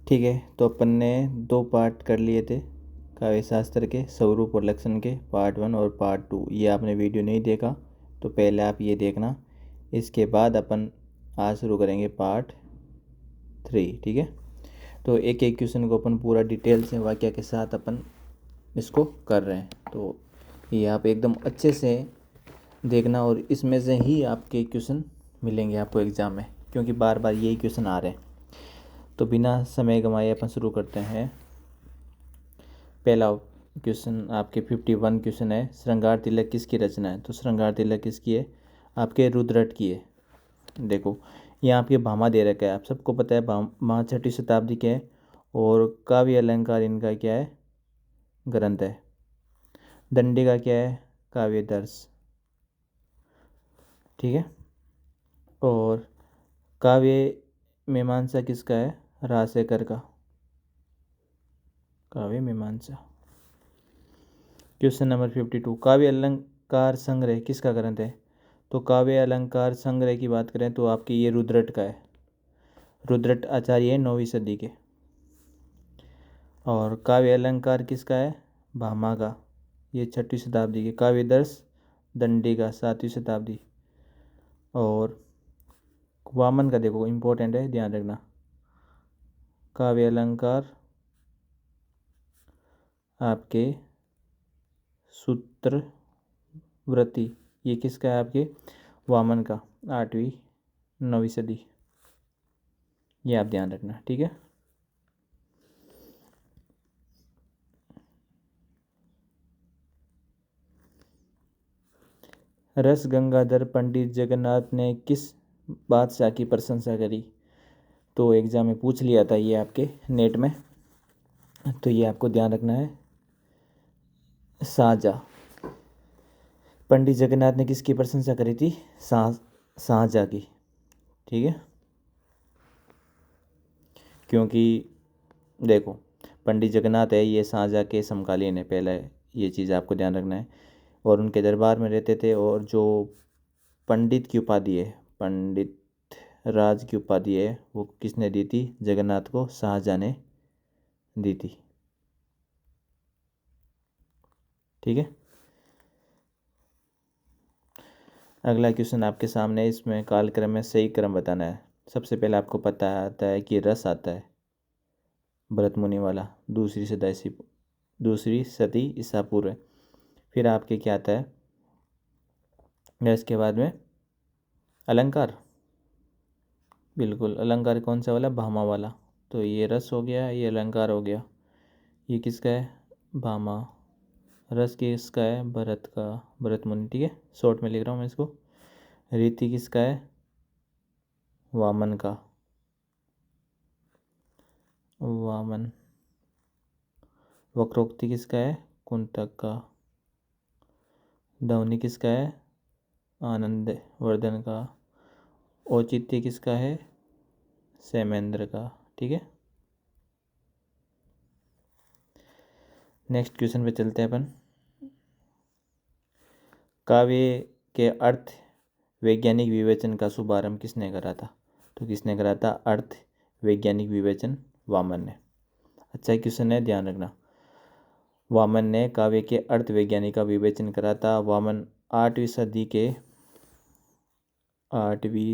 ठीक है, तो अपन ने 2 पार्ट कर लिए थे काव्य शास्त्र के, स्वरूप और लक्षण के, पार्ट 1 और पार्ट 2। ये आपने वीडियो नहीं देखा तो पहले आप ये देखना, इसके बाद अपन आज शुरू करेंगे पार्ट 3। ठीक है, तो एक एक क्वेश्चन को अपन पूरा डिटेल से वाक्य के साथ अपन इसको कर रहे हैं, तो ये आप एकदम अच्छे से देखना और इसमें से ही आपके क्वेश्चन मिलेंगे आपको एग्ज़ाम में, क्योंकि बार बार यही क्वेश्चन आ रहे हैं। तो बिना समय गंवाए अपन शुरू करते हैं। पहला क्वेश्चन आपके 51 क्वेश्चन है, श्रृंगार तिलक किसकी रचना है? तो श्रृंगार तिलक किसकी है? आपके रुद्रट की है। देखो यहाँ आपके भामा दे रखा है, आप सबको पता है भामा 6वीं शताब्दी के है और काव्य अलंकार इनका क्या है? ग्रंथ है। दंडी का क्या है? काव्य दर्श। ठीक है, और काव्य मीमांसा किसका है? रासेकर का काव्य मीमांसा। क्वेश्चन नंबर 52, काव्य अलंकार संग्रह किसका ग्रंथ है? तो काव्य अलंकार संग्रह की बात करें तो आपके ये रुद्रट का है। रुद्रट आचार्य है 9वीं सदी के। और काव्य अलंकार किसका है? भामा का, ये 6वीं शताब्दी के। काव्य दर्श दंडी का 7वीं शताब्दी। और वामन का देखो इम्पोर्टेंट है, ध्यान रखना। काव्य अलंकार आपके सूत्रवृत्ति, ये किसका है? आपके वामन का, 8वीं 9वीं सदी। ये आप ध्यान रखना। ठीक है, रस गंगाधर पंडित जगन्नाथ ने किस बादशाह की प्रशंसा करी? तो एग्जाम में पूछ लिया था ये आपके नेट में, तो ये आपको ध्यान रखना है। शाहजहाँ। पंडित जगन्नाथ ने किसकी प्रशंसा करी थी? शाहजहाँ की। ठीक है, क्योंकि देखो पंडित जगन्नाथ है ये शाहजहाँ के समकालीन है, पहला ये चीज़ आपको ध्यान रखना है। और उनके दरबार में रहते थे, और जो पंडित की उपाधि है, पंडित राज की उपाधि है, वो किसने दी थी? जगन्नाथ को शाहजहाँ ने दी थी। ठीक है, अगला क्वेश्चन आपके सामने, इसमें कालक्रम में सही क्रम बताना है। सबसे पहले आपको पता आता है कि रस आता है भरत मुनि वाला, दूसरी सदी ईसा पूर्व। फिर आपके क्या आता है? रस के बाद में अलंकार। बिल्कुल, अलंकार कौन सा वाला? भामा वाला। तो ये रस हो गया, ये अलंकार हो गया। ये किसका है? भामा। रस किसका है? भरत का, भरत मुनि। ठीक है, शॉर्ट में लिख रहा हूँ मैं इसको। रीति किसका है? वामन का, वामन। वक्रोक्ति किसका है? कुंतक का। ध्वनि किसका है? आनंद वर्धन का। औचित्य किसका है? सैमेंद्र का। ठीक है, नेक्स्ट क्वेश्चन पे चलते हैं अपन। काव्य के अर्थ वैज्ञानिक विवेचन का शुभारंभ किसने करा था? तो किसने करा था अर्थ वैज्ञानिक विवेचन? वामन ने। अच्छा क्वेश्चन है, ध्यान रखना। वामन ने काव्य के अर्थ वैज्ञानिक का विवेचन करा था। वामन 8वीं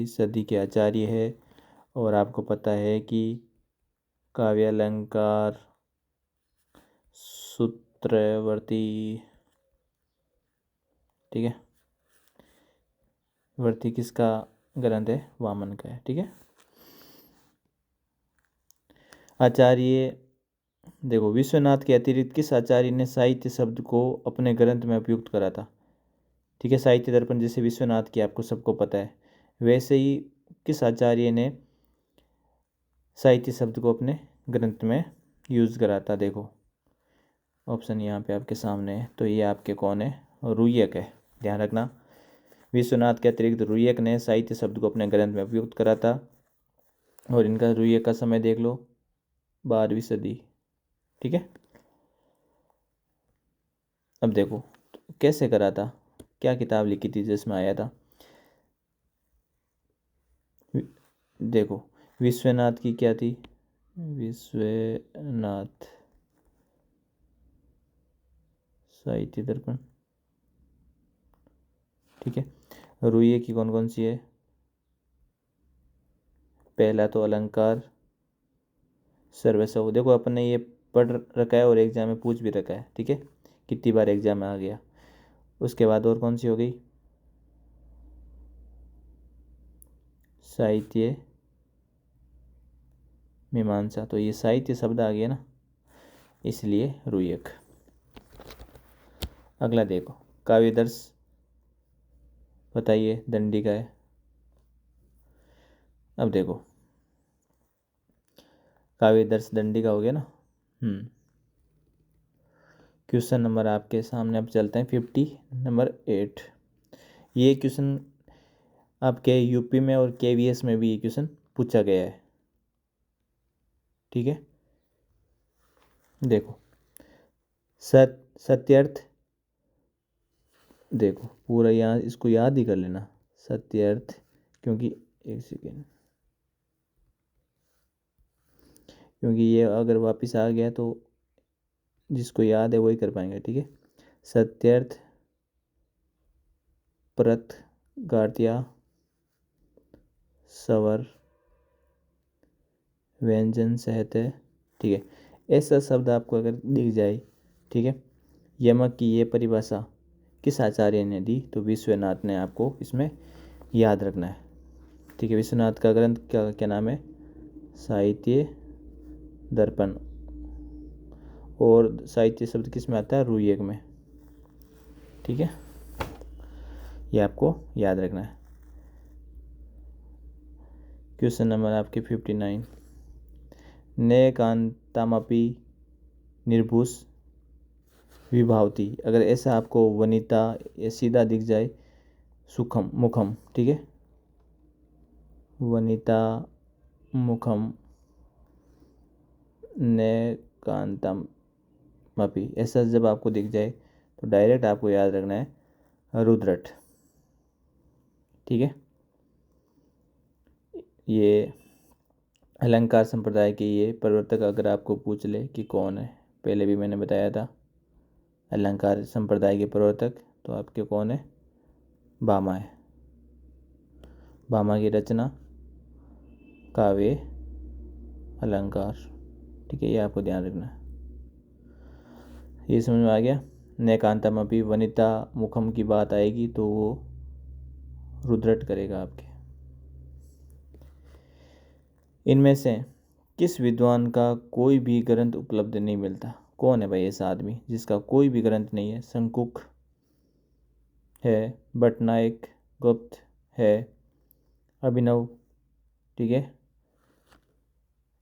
सदी के आचार्य है। और आपको पता है कि काव्य अलंकार सूत्रवर्ती, ठीक है, वर्ती किसका ग्रंथ है? वामन का है। ठीक है, आचार्य देखो विश्वनाथ के अतिरिक्त किस आचार्य ने साहित्य शब्द को अपने ग्रंथ में उपयुक्त करा था? ठीक है, साहित्य दर्पण जैसे विश्वनाथ की आपको सबको पता है, वैसे ही किस आचार्य ने साहित्य शब्द को अपने ग्रंथ में यूज करा था? देखो ऑप्शन यहाँ पे आपके सामने है, तो ये आपके कौन है? रुयक है। ध्यान रखना, विश्वनाथ के अतिरिक्त रुयक ने साहित्य शब्द को अपने ग्रंथ में उपयुक्त करा था। और इनका रुयक का समय देख लो, 12वीं सदी। ठीक है, अब देखो कैसे करा था, क्या किताब लिखी थी जिसमें आया था? देखो विश्वनाथ की क्या थी? विश्वनाथ साहित्य दर्पण। ठीक है, रुइये की कौन कौन सी है? पहला तो अलंकार सर्वस्व। देखो अपन ने ये पढ़ रखा है और एग्जाम में पूछ भी रखा है। ठीक है, कितनी बार एग्जाम में आ गया। उसके बाद और कौन सी हो गई? साहित्य मीमांसा। तो ये साहित्य शब्द आ गया ना, इसलिए रुयक। अगला देखो, काव्यदर्श बताइए, दंडी का है। अब देखो, काव्यदर्श दंडी का हो गया ना। क्वेश्चन नंबर आपके सामने अब चलते हैं 50 नंबर 8। ये क्वेश्चन आपके यूपी में और केवीएस में भी ये क्वेश्चन पूछा गया है। ठीक है, देखो सत्यर्थ, देखो पूरा यहाँ इसको याद ही कर लेना, सत्यर्थ। क्योंकि एक सेकेंड, क्योंकि ये अगर वापस आ गया तो जिसको याद है वही कर पाएंगे। ठीक है, सत्यर्थ, प्रत, गार्त्या, स्वर, व्यंजन सहित है। ठीक है, ऐसा शब्द आपको अगर दिख जाए, ठीक है, यमक की ये परिभाषा किस आचार्य ने दी? तो विश्वनाथ ने आपको इसमें याद रखना है। ठीक है, विश्वनाथ का ग्रंथ क्या क्या नाम है? साहित्य दर्पण। और साहित्य शब्द किस में आता है? रुयक में। ठीक है, ये आपको याद रखना है। क्वेश्चन नंबर आपके 59, ने कांतामपि निर्भुष विभावती। अगर ऐसा आपको वनिता या सीधा दिख जाए, सुखम मुखम। ठीक है, वनिता मुखम ने कांतम मपी, ऐसा जब आपको दिख जाए तो डायरेक्ट आपको याद रखना है रुद्रट। ठीक है, ये अलंकार संप्रदाय के ये प्रवर्तक अगर आपको पूछ ले कि कौन है, पहले भी मैंने बताया था अलंकार संप्रदाय के प्रवर्तक, तो आपके कौन है? भामा है। भामा की रचना काव्य अलंकार। ठीक है, ये आपको ध्यान रखना है। ये समझ में आ गया। नैकांतम अभी वनिता मुखम की बात आएगी तो वो रुद्रट करेगा आपके। इनमें से किस विद्वान का कोई भी ग्रंथ उपलब्ध नहीं मिलता? कौन है भाई ऐसा आदमी जिसका कोई भी ग्रंथ नहीं है? शंकुक है, भट्टनायक, गुप्त है, अभिनव। ठीक है,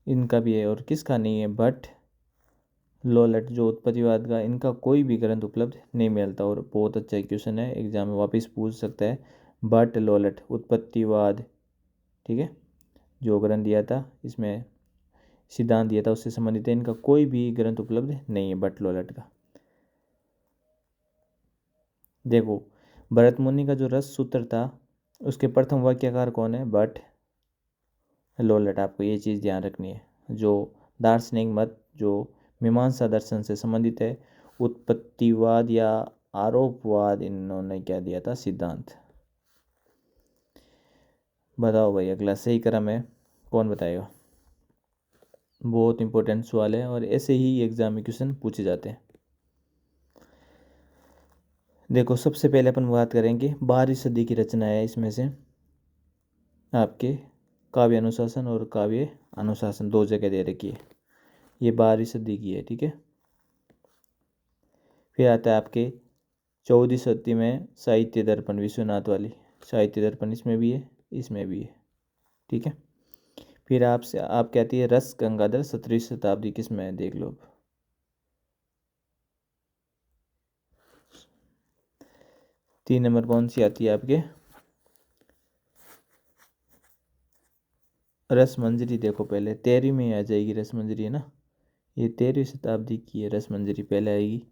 इनका भी है। और किसका नहीं है? भट्ट, लोलट जो उत्पत्तिवाद का, इनका कोई भी ग्रंथ उपलब्ध नहीं मिलता। और बहुत अच्छा क्वेश्चन है, एग्जाम में वापस पूछ सकता है। भट्ट लोलट उत्पत्तिवाद, ठीक है, जो ग्रंथ दिया था इसमें सिद्धांत दिया था उससे संबंधित है। इनका कोई भी ग्रंथ उपलब्ध नहीं है भट्ट लोलट का। देखो, भरत मुनि का जो रस सूत्र था उसके प्रथम वाक्यकार कौन है? भट्ट लोलट। आपको ये चीज़ ध्यान रखनी है। जो दार्शनिक मत जो मीमांसा दर्शन से संबंधित है, उत्पत्तिवाद या आरोपवाद, इन्होंने क्या दिया था? सिद्धांत। बताओ भाई, अगला सही क्रम है कौन बताएगा? बहुत इंपॉर्टेंट सवाल है और ऐसे ही एग्जाम में क्वेश्चन पूछे जाते हैं। देखो, सबसे पहले अपन बात करेंगे 12वीं सदी की रचना है। इसमें से आपके काव्य अनुशासन और काव्य अनुशासन दो जगह दे रखी है। ये 12वीं सदी की है। ठीक है, फिर आता है आपके 14वीं सदी में साहित्य दर्पण, विश्वनाथ वाली साहित्य दर्पण, इसमें भी है, इसमें भी है। ठीक है, फिर आपसे आप कहती है रस गंगाधर 17वीं शताब्दी, किस में है? देख लो। 3 नंबर कौन सी आती है आपके? रस मंजरी। देखो, पहले 13वीं में आ जाएगी रस मंजरी, है ना। ये 13वीं शताब्दी की है रस मंजरी, पहले आएगी।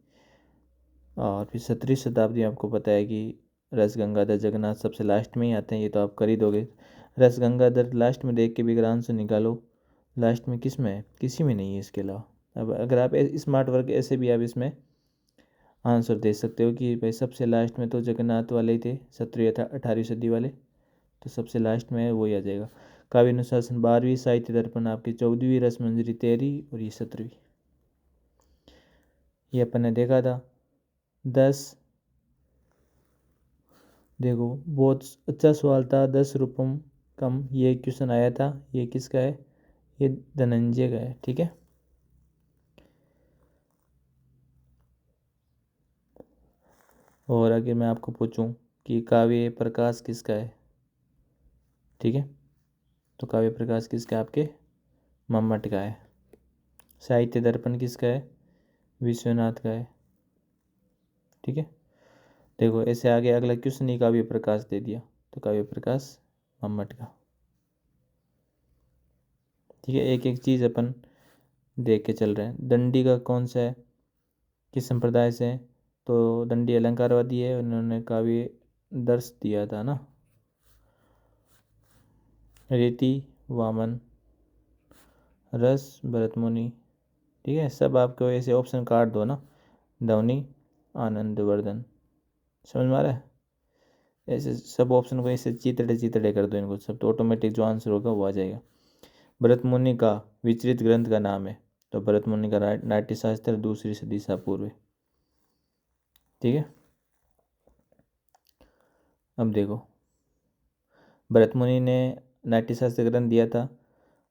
और फिर 17वीं शताब्दी में आपको पता है कि रस गंगाधर जगन्नाथ सबसे लास्ट में ही आते हैं। ये तो आप कर ही दोगे। रस गंगाधर लास्ट में देख के भी अगर आंसर निकालो, लास्ट में किस में है? किसी में नहीं है इसके अलावा। अब अगर आप स्मार्ट वर्क ऐसे भी आप इसमें आंसर दे सकते हो कि भाई सबसे लास्ट में तो जगन्नाथ वाले ही थे, 17वीं 18वीं सदी वाले, तो सबसे लास्ट में है वही आ जाएगा। काव्य अनुशासन 12वीं, साहित्य दर्पण आपकी 14वीं, रसमंजरी 13वीं और ये 17वीं। ये अपन ने देखा था 10। देखो बहुत अच्छा सवाल था, 10 रुपम कम, ये क्वेश्चन आया था। ये किसका है? ये धनंजय का है। ठीक है, और अगर मैं आपको पूछूं कि काव्य प्रकाश किसका है, ठीक है, तो काव्य प्रकाश किसका है? आपके मम्मट का है। साहित्य दर्पण किसका है? विश्वनाथ का है। ठीक है, देखो ऐसे आगे अगला क्वेश्चन ही काव्य प्रकाश दे दिया, तो काव्य प्रकाश मम्मट का। ठीक है, एक एक चीज़ अपन देख के चल रहे हैं। दंडी का कौन सा है, किस संप्रदाय से है? तो दंडी अलंकारवादी है, उन्होंने काव्य दर्श दिया था ना। रीति वामन, रस भरतमुनि। ठीक है, सब आपको ऐसे ऑप्शन काट दो ना, धवनी आनंदवर्धन। समझ में आ रहा है? ऐसे सब ऑप्शन को ऐसे चितड़े चितड़े कर दो इनको सब, तो ऑटोमेटिक जो आंसर होगा वो आ जाएगा। भरत मुनि का विचरित ग्रंथ का नाम है, तो भरत मुनि का नाट्यशास्त्र 2री सदी ईसा पूर्व। ठीक है, अब देखो भरत मुनि ने नाट्यशास्त्र ग्रंथ दिया था,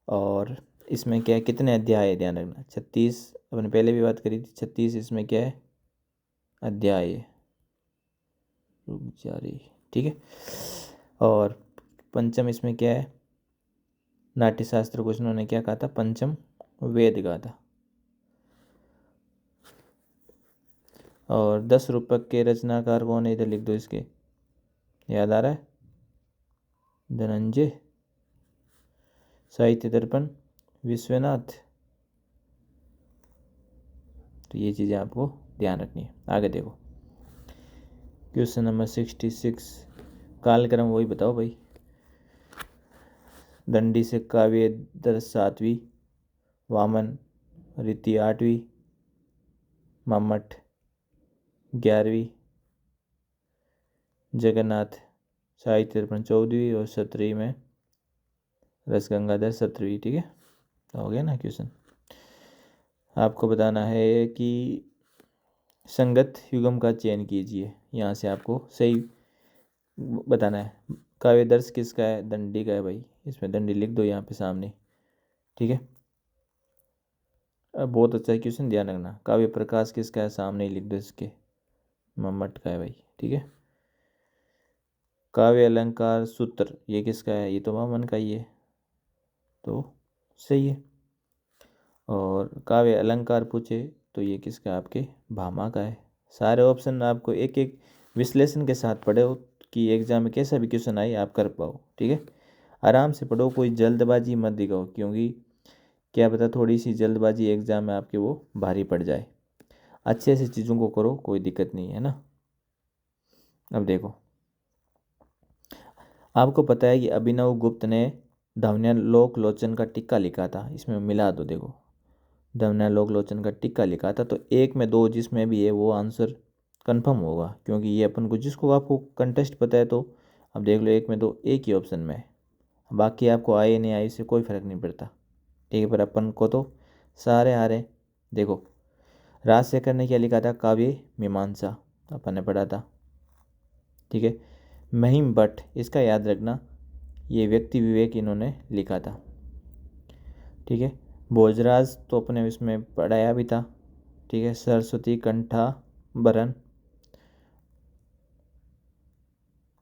और इसमें क्या है, कितने अध्याय है ध्यान रखना, 36। अपने पहले भी बात करी थी 36, इसमें क्या है, अध्याय है, रुक जा रही। ठीक है, और पंचम इसमें क्या है, नाट्यशास्त्र को उन्होंने क्या कहा था, पंचम वेद कहा था। और 10 रूपक के रचनाकार कौन है, इधर लिख दो इसके, याद आ रहा है? धनंजय। साहित्य दर्पण विश्वनाथ। तो ये चीज़ें आपको ध्यान रखनी है। आगे देखो क्वेश्चन नंबर 66, कालक्रम वही बताओ भाई। दंडी से काव्य दर्श 7वीं, वामन रीति 8वीं, मम्मट 11वीं, जगन्नाथ साहित्य दर्पण 14वीं और 17वीं में रसगंगाधर 17वीं। ठीक है, हो गया ना क्वेश्चन। आपको बताना है कि संगत युगम का चयन कीजिए, यहाँ से आपको सही बताना है। काव्य दर्श किसका है? दंडी का है भाई, इसमें दंडी लिख दो यहाँ पे सामने। ठीक है, अब बहुत अच्छा क्वेश्चन, ध्यान रखना। काव्य प्रकाश किसका है? सामने ही लिख दो इसके, मम्मट का है भाई। ठीक है, काव्य अलंकार सूत्र ये किसका है? ये तो वामन का ही है, तो सही है। और काव्य अलंकार पूछे तो ये किसका? आपके भामा का है। सारे ऑप्शन आपको एक एक विश्लेषण के साथ पढ़े हो कि एग्जाम में कैसा भी क्वेश्चन आए आप कर पाओ। ठीक है, आराम से पढ़ो, कोई जल्दबाजी मत दिखाओ, क्योंकि क्या पता थोड़ी सी जल्दबाजी एग्जाम में आपके वो भारी पड़ जाए। अच्छे से चीज़ों को करो, कोई दिक्कत नहीं है ना। अब देखो, आपको पता है कि अभिनव गुप्त ने धवन्यालोक लोचन का टिक्का लिखा था, इसमें मिला दो। देखो धवन्यालोक लोचन का टिक्का लिखा था, तो एक में दो जिसमें भी है वो आंसर कंफर्म होगा, क्योंकि ये अपन को जिसको आपको कंटेस्ट पता है, तो अब देख लो एक में दो एक ही ऑप्शन में है, बाकी आपको आए नहीं आए इससे कोई फर्क नहीं पड़ता। ठीक है, पर अपन को तो सारे आ रहे। देखो राजशेखर ने क्या लिखा था? काव्य मीमांसा, अपन ने पढ़ा था। ठीक है, महिम भट्ट, इसका याद रखना, ये व्यक्ति विवेक इन्होंने लिखा था। ठीक है, भोजराज तो अपने इसमें पढ़ाया भी था। ठीक है, सरस्वती कंठा बरन,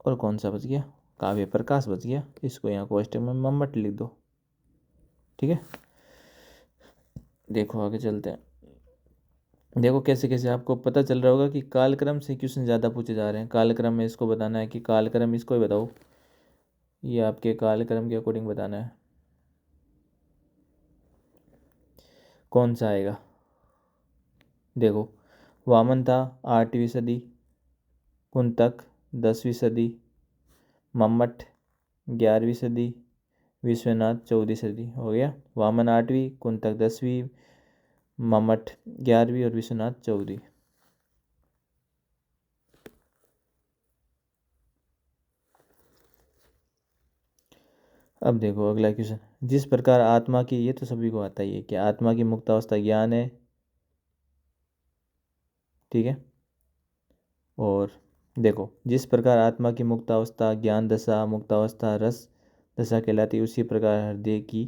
और कौन सा बच गया? काव्य प्रकाश बच गया, इसको यहाँ क्वेश्चन में मम्मट लिख दो। ठीक है, देखो आगे चलते हैं। देखो कैसे कैसे आपको पता चल रहा होगा कि कालक्रम से क्वेश्चन ज़्यादा पूछे जा रहे हैं। कालक्रम में इसको बताना है कि कालक्रम, इसको ही बताओ, ये आपके कालक्रम के अकॉर्डिंग बताना है कौन सा आएगा। देखो वामन था 8वीं सदी, कुंतक 10वीं सदी, मम्मट 11वीं सदी, विश्वनाथ 14वीं सदी हो गया, वामन 8वीं, कुंतक 10वीं, मम्मट 11वीं और विश्वनाथ 14वीं। अब देखो अगला क्वेश्चन, जिस प्रकार आत्मा की, ये तो सभी को आता ही है कि आत्मा की मुक्तावस्था ज्ञान है, ठीक है। और देखो जिस प्रकार आत्मा की मुक्तावस्था ज्ञान दशा, मुक्तावस्था रस दशा कहलाती है, उसी प्रकार हृदय की,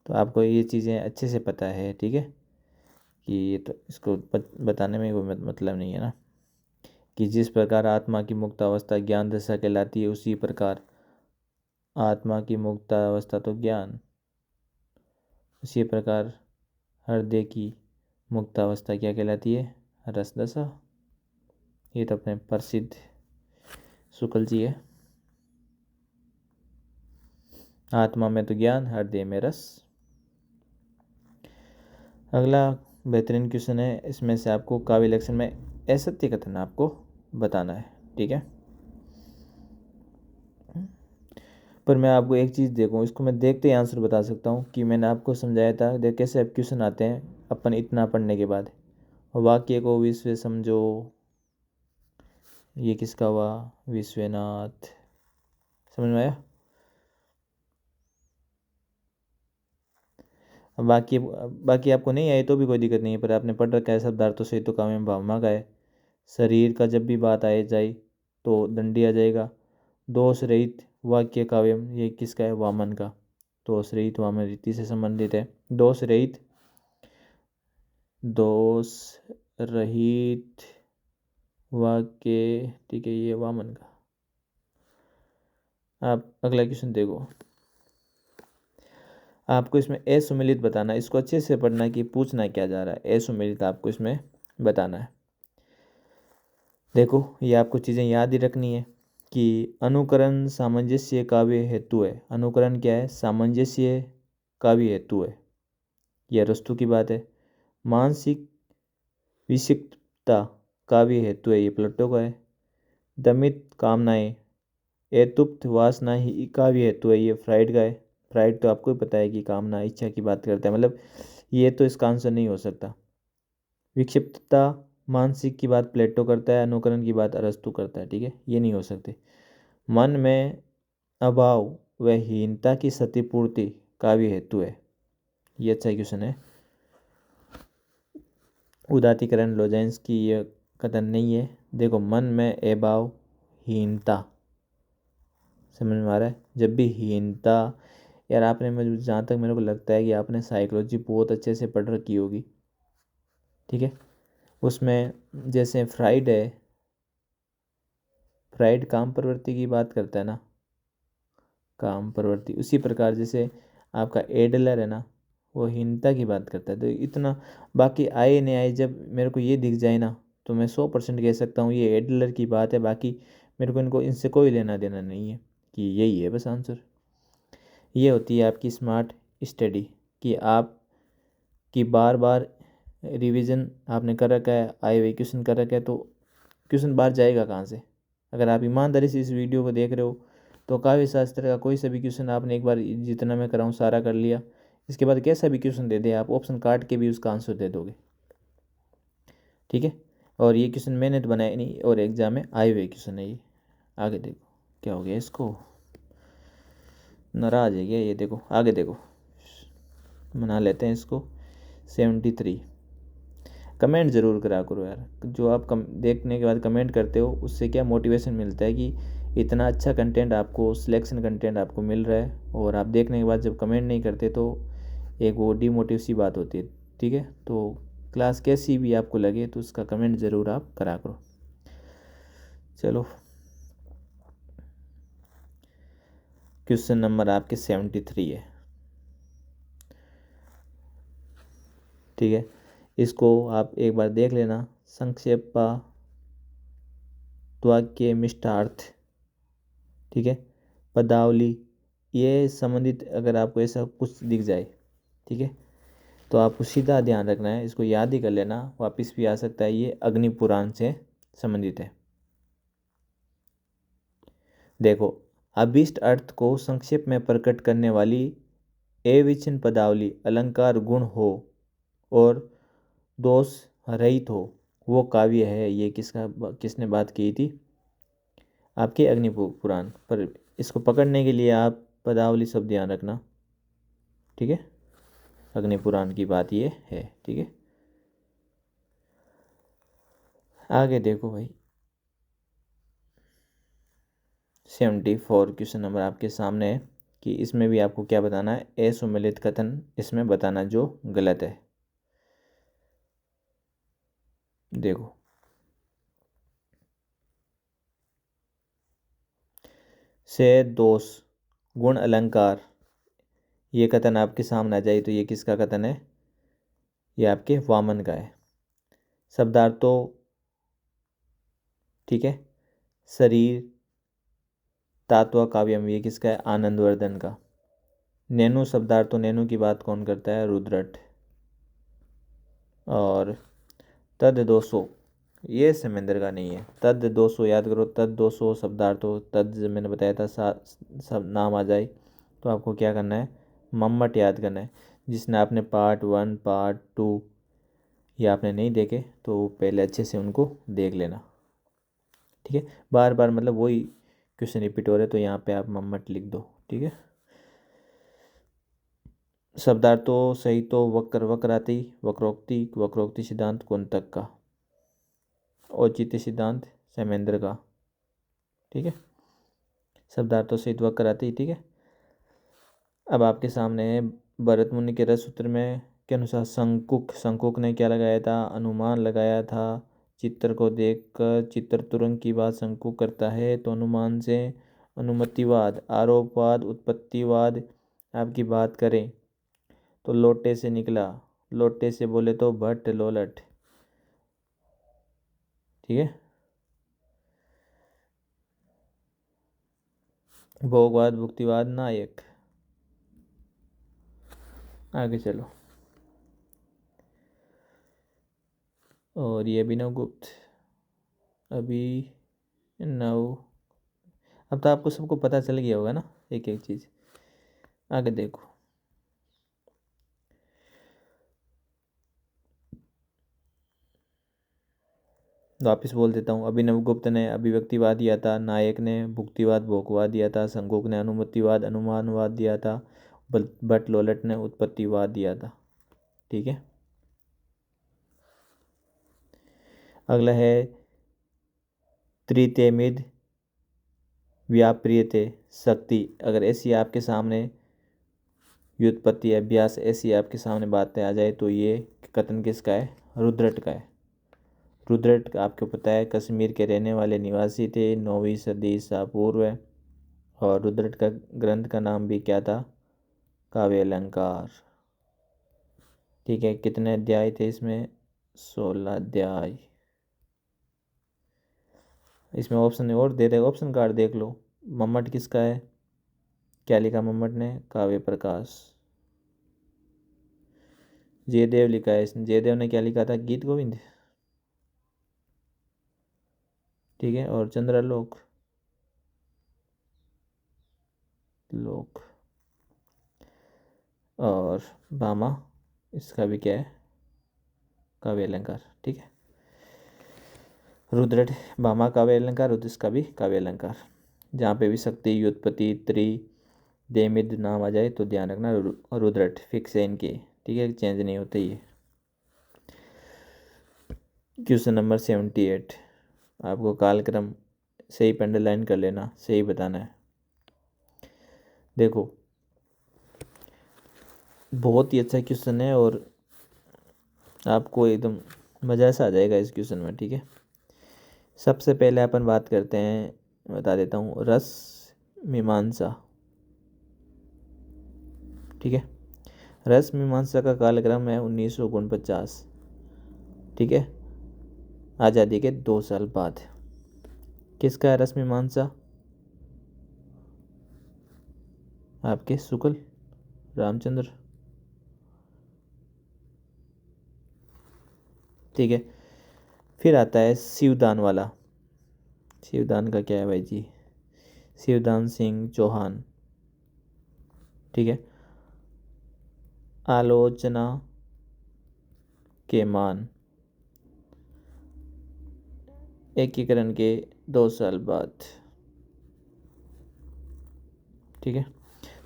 तो आपको ये चीज़ें अच्छे से पता है, ठीक है, कि ये तो इसको बताने में कोई मतलब नहीं है ना, कि जिस प्रकार आत्मा की मुक्तावस्था ज्ञान दशा कहलाती है, उसी प्रकार आत्मा की मुक्तावस्था तो ज्ञान, उसी प्रकार हृदय की मुक्तावस्था क्या कहलाती है, रस दशा। ये तो अपने प्रसिद्ध शुक्ल जी है, आत्मा में तो ज्ञान, हृदय में रस। अगला बेहतरीन क्वेश्चन है, इसमें से आपको काव्य लक्षण में असत्य कथन आपको बताना है, ठीक है। पर मैं आपको एक चीज़ देखूँ, इसको मैं देखते ही आंसर बता सकता हूँ कि मैंने आपको समझाया था, देख कैसे अब क्वेश्चन आते हैं अपन इतना पढ़ने के बाद। वाक्य को विश्व समझो, ये किसका हुआ, विश्वनाथ, समझ में आया। बाकी आपको नहीं आए तो भी कोई दिक्कत नहीं है, पर आपने पढ़ रखा है शब्दार्थों से तो काव्य में भावना का है। शरीर का जब भी बात आए जाए तो दंडी आ जाएगा। दोष रहित वाक्य काव्यम, ये किसका है, वामन का। दोष रहित वामन रीति से संबंधित है। दोष रहित वाक्य, ठीक है, ये वामन का। आप अगला क्वेश्चन देखो, आपको इसमें असुमिलित बताना है, इसको अच्छे से पढ़ना है कि पूछना क्या जा रहा है, असुमिलित आपको इसमें बताना है। देखो ये आपको चीज़ें याद ही रखनी है कि अनुकरण सामंजस्य काव्य हेतु है। अनुकरण क्या है, सामंजस्य काव्य हेतु है, यह अरस्तु की बात है। मानसिक विषिक्तता काव्य हेतु है, ये प्लेटो का है। दमित कामनाएं, एतुप्त वासना ही काव्य हेतु है, ये फ्राइड का है। फ्राइड तो आपको ही पता है कि कामना इच्छा की बात करता है, मतलब ये तो इसका आंसर नहीं हो सकता। विक्षिप्तता मानसिक की बात प्लेटो करता है, अनुकरण की बात अरस्तु करता है, ठीक है, ये नहीं हो सकते। मन में अभाव व हीनता की क्षतिपूर्ति काव्य हेतु है, ये अच्छा क्वेश्चन है। उदातीकरण लोजेंस की ये कथन नहीं है। देखो मन में अभाव हीनता, समझ में आ रहा है, जब भी हीनता, यार आपने, मुझे जहाँ तक मेरे को लगता है कि आपने साइकोलॉजी बहुत अच्छे से पढ़ रखी होगी, ठीक है। उसमें जैसे फ्राइड है, फ्राइड काम प्रवृत्ति की बात करता है ना, काम प्रवृत्ति, उसी प्रकार जैसे आपका एडलर है ना, वो हीनता की बात करता है। तो इतना बाकी आए नहीं आए, जब मेरे को ये दिख जाए ना तो मैं 100% कह सकता हूँ ये एडलर की बात है। बाकी मेरे को इनको इनसे कोई लेना देना नहीं है, कि यही है बस आंसर। ये होती है आपकी स्मार्ट स्टडी, कि आप की बार बार रिवीजन आपने कर रखा है, आए हुए क्वेश्चन कर रखा है, तो क्वेश्चन बाहर जाएगा कहाँ से। अगर आप ईमानदारी से इस वीडियो को देख रहे हो तो काव्य शास्त्र का कोई सा भी क्वेश्चन आपने एक बार, जितना मैं कराऊँ सारा कर लिया, इसके बाद कैसा भी क्वेश्चन दे दे आप ऑप्शन काट के भी उसका आंसर दे दोगे, ठीक है। और ये क्वेश्चन मैंने तो बनाए नहीं, और एग्जाम में आए हुए क्वेश्चन है ये। आगे देखो क्या हो गया, इसको नाराज है क्या, ये देखो आगे देखो, बना लेते हैं इसको 73। कमेंट ज़रूर करा करो यार, जो आप देखने के बाद कमेंट करते हो उससे क्या मोटिवेशन मिलता है कि इतना अच्छा कंटेंट आपको, सिलेक्शन कंटेंट आपको मिल रहा है, और आप देखने के बाद जब कमेंट नहीं करते तो एक वो डिमोटिव सी बात होती है, ठीक है। तो क्लास कैसी भी आपको लगे तो उसका कमेंट ज़रूर आप करा करो। चलो क्वेश्चन नंबर आपके 73 है, ठीक है। इसको आप एक बार देख लेना। संक्षेपा वाक्य मिष्टार्थ, ठीक है, पदावली, ये संबंधित अगर आपको ऐसा कुछ दिख जाए, ठीक है, तो आपको सीधा ध्यान रखना है, इसको याद ही कर लेना, वापस भी आ सकता है, ये अग्नि पुराण से संबंधित है। देखो अभीष्ट अर्थ को संक्षेप में प्रकट करने वाली अविच्छिन्न पदावली अलंकार गुण हो और दोष रहित हो वो काव्य है। ये किसने बात की थी? आपके अग्निपुराण पर। इसको पकड़ने के लिए आप पदावली शब्द ध्यान रखना, ठीक है। अग्निपुराण की बात ये है, ठीक है। आगे देखो भाई, 74 क्वेश्चन नंबर आपके सामने है कि इसमें भी आपको क्या बताना है? असुमेलित कथन इसमें बताना जो गलत है। देखो, से दोष गुण अलंकार, ये कथन आपके सामने आ जाए तो ये किसका कथन है? ये आपके वामन का है। शब्दार्थों, ठीक है। शरीर तात्वा काव्यम, ये किसका है? आनंदवर्धन का। नैनु शब्दार्थों, नैनु की बात कौन करता है? रुद्रट। और तद दोषो, ये समेंद्र का नहीं है। तद दोषो याद करो, तद दोषो शब्दार्थों, तद मैंने बताया था सब नाम आ जाए तो आपको क्या करना है? मम्मट याद करना है। जिसने आपने पार्ट 1 पार्ट 2 ये आपने नहीं देखे तो पहले अच्छे से उनको देख लेना, ठीक है। बार बार मतलब वही क्वेश्चन रिपीट हो रहे तो यहाँ पे आप मम्मट लिख दो, ठीक है। शब्दार्थों सही तो वक्राति, वक्रोक्ति, वक्रोक्ति सिद्धांत कौन तक का? औचित्य सिद्धांत सैमेंद्र का, ठीक है। शब्दार्थों सहित वक्राति, ठीक है। अब आपके सामने भरत मुनि के रस सूत्र में के अनुसार शंकुक ने क्या लगाया था? अनुमान लगाया था। चित्र को देखकर चित्र तुरंत की बात शंकुक करता है तो अनुमान से अनुमतिवाद, आरोपवाद, उत्पत्तिवाद आपकी बात करें तो लोटे से निकला। लोटे से बोले तो भट्ट लोलट, ठीक है। भोगवाद, भुक्तिवाद, नायक। आगे चलो। और ये अभिनव गुप्त, अभी नव। अब तो आपको सबको पता चल गया होगा ना एक एक चीज। आगे देखो, वापिस बोल देता हूँ। अभिनव गुप्त ने अभिव्यक्तिवाद दिया था, नायक ने भुक्तिवाद भोगवाद दिया था, शंकुक ने अनुमतिवाद अनुमानवाद दिया था, भट्ट लोलट ने उत्पत्तिवाद दिया था, ठीक है। अगला है त्रितेमिद व्याप्रियते शक्ति। अगर ऐसी आपके सामने व्युत्पत्ति अभ्यास ऐसी आपके सामने बातें आ जाए तो ये कथन किसका है? रुद्रट का है। रुद्रट आपको पता है कश्मीर के रहने वाले निवासी थे, 9वीं सदी ईसा पूर्व। और रुद्रट का ग्रंथ का नाम भी क्या था? काव्य अलंकार, ठीक है। कितने अध्याय थे इसमें? 16 अध्याय। इसमें ऑप्शन और दे दे, ऑप्शन कार्ड देख लो। मम्मट किसका है? क्या लिखा मम्मट ने? काव्य प्रकाश। जयदेव लिखा है इसने, जयदेव ने क्या लिखा था? गीत गोविंद, ठीक है। और चंद्रालोक लोक, और भामा इसका भी क्या है? काव्य अलंकार, ठीक है। रुद्रट भामा काव्य अलंकार, रुद्र इसका भी काव्य अलंकार। जहाँ पे भी शक्ति व्युत्पत्ति त्रि देमिद नाम आ जाए तो ध्यान रखना रुद्रट फिक्स है इनके, ठीक है, चेंज नहीं होते ये। क्वेश्चन नंबर 78 आपको कालक्रम सही पे अंडरलाइन कर लेना, सही बताना है। देखो, बहुत ही अच्छा क्वेश्चन है और आपको एकदम मज़ा सा आ जाएगा इस क्वेश्चन में, ठीक है। सबसे पहले अपन बात करते हैं, बता देता हूँ, रस मीमांसा, ठीक है। रस मीमांसा का कालक्रम है 1949, ठीक है, आज़ादी के 2 साल बाद। किसका है रस मीमांसा? आपके शुक्ल रामचंद्र, ठीक है। फिर आता है शिवदान वाला। शिवदान का क्या है भाई जी? शिवदान सिंह चौहान। ठीक है। आलोचना के मान एकीकरण के 2 साल बाद। ठीक है,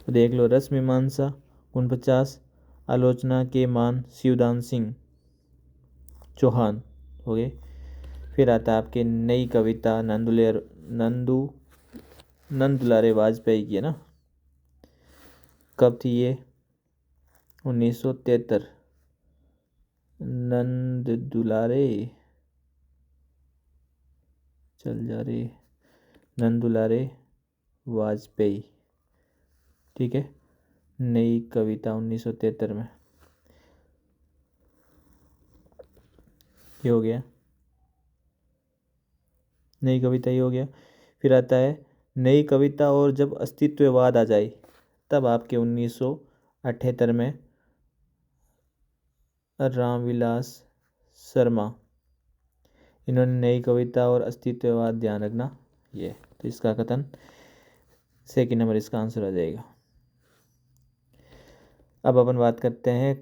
तो देख लो, रस मीमांसा 49, आलोचना के मान शिवदान सिंह चौहान हो गए। फिर आता है आपके नई कविता नंद दुलारे वाजपेयी की है ना। कब थी ये? 1973। नंद दुलारे चल जा रे, नंद दुलारे वाजपेयी। ठीक है, नई कविता 1973 में। ये हो गया, नई कविता ये हो गया। फिर आता है नई कविता और जब अस्तित्ववाद आ जाए, तब आपके 1978 में रामविलास शर्मा, इन्होंने नई कविता और अस्तित्ववाद, ध्यान रखना ये। तो इसका कथन सेकंड नंबर इसका आंसर आ जाएगा। अब अपन बात करते हैं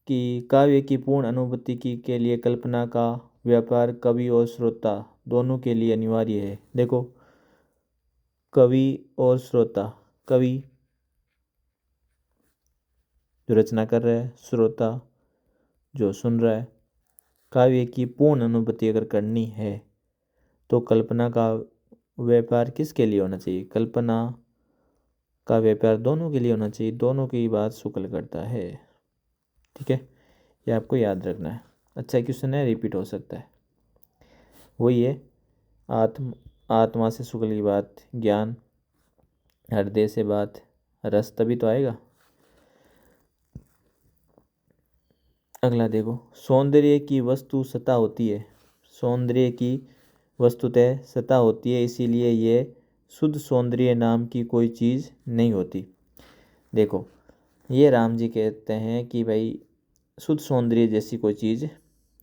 कि काव्य की पूर्ण अनुभूति के लिए कल्पना का व्यापार कवि और श्रोता दोनों के लिए अनिवार्य है। देखो, कवि और श्रोता, कवि जो रचना कर रहा है, श्रोता जो सुन रहा है। काव्य की पूर्ण अनुभूति अगर करनी है तो कल्पना का व्यापार किसके लिए होना चाहिए? कल्पना का व्यापार दोनों के लिए होना चाहिए। दोनों की बात शुक्ल करता है। ठीक है, ये आपको याद रखना है। अच्छा क्वेश्चन है, रिपीट हो सकता है। वही है, आत्मा से शुक्ल की बात, ज्ञान हृदय से बात, रस तभी तो आएगा। अगला देखो, सौंदर्य की वस्तु सत्ता होती है। सौंदर्य की वस्तुतः सत्ता होती है, इसीलिए ये शुद्ध सौंदर्य नाम की कोई चीज़ नहीं होती। देखो, ये राम जी कहते हैं कि भाई शुद्ध सौंदर्य जैसी कोई चीज़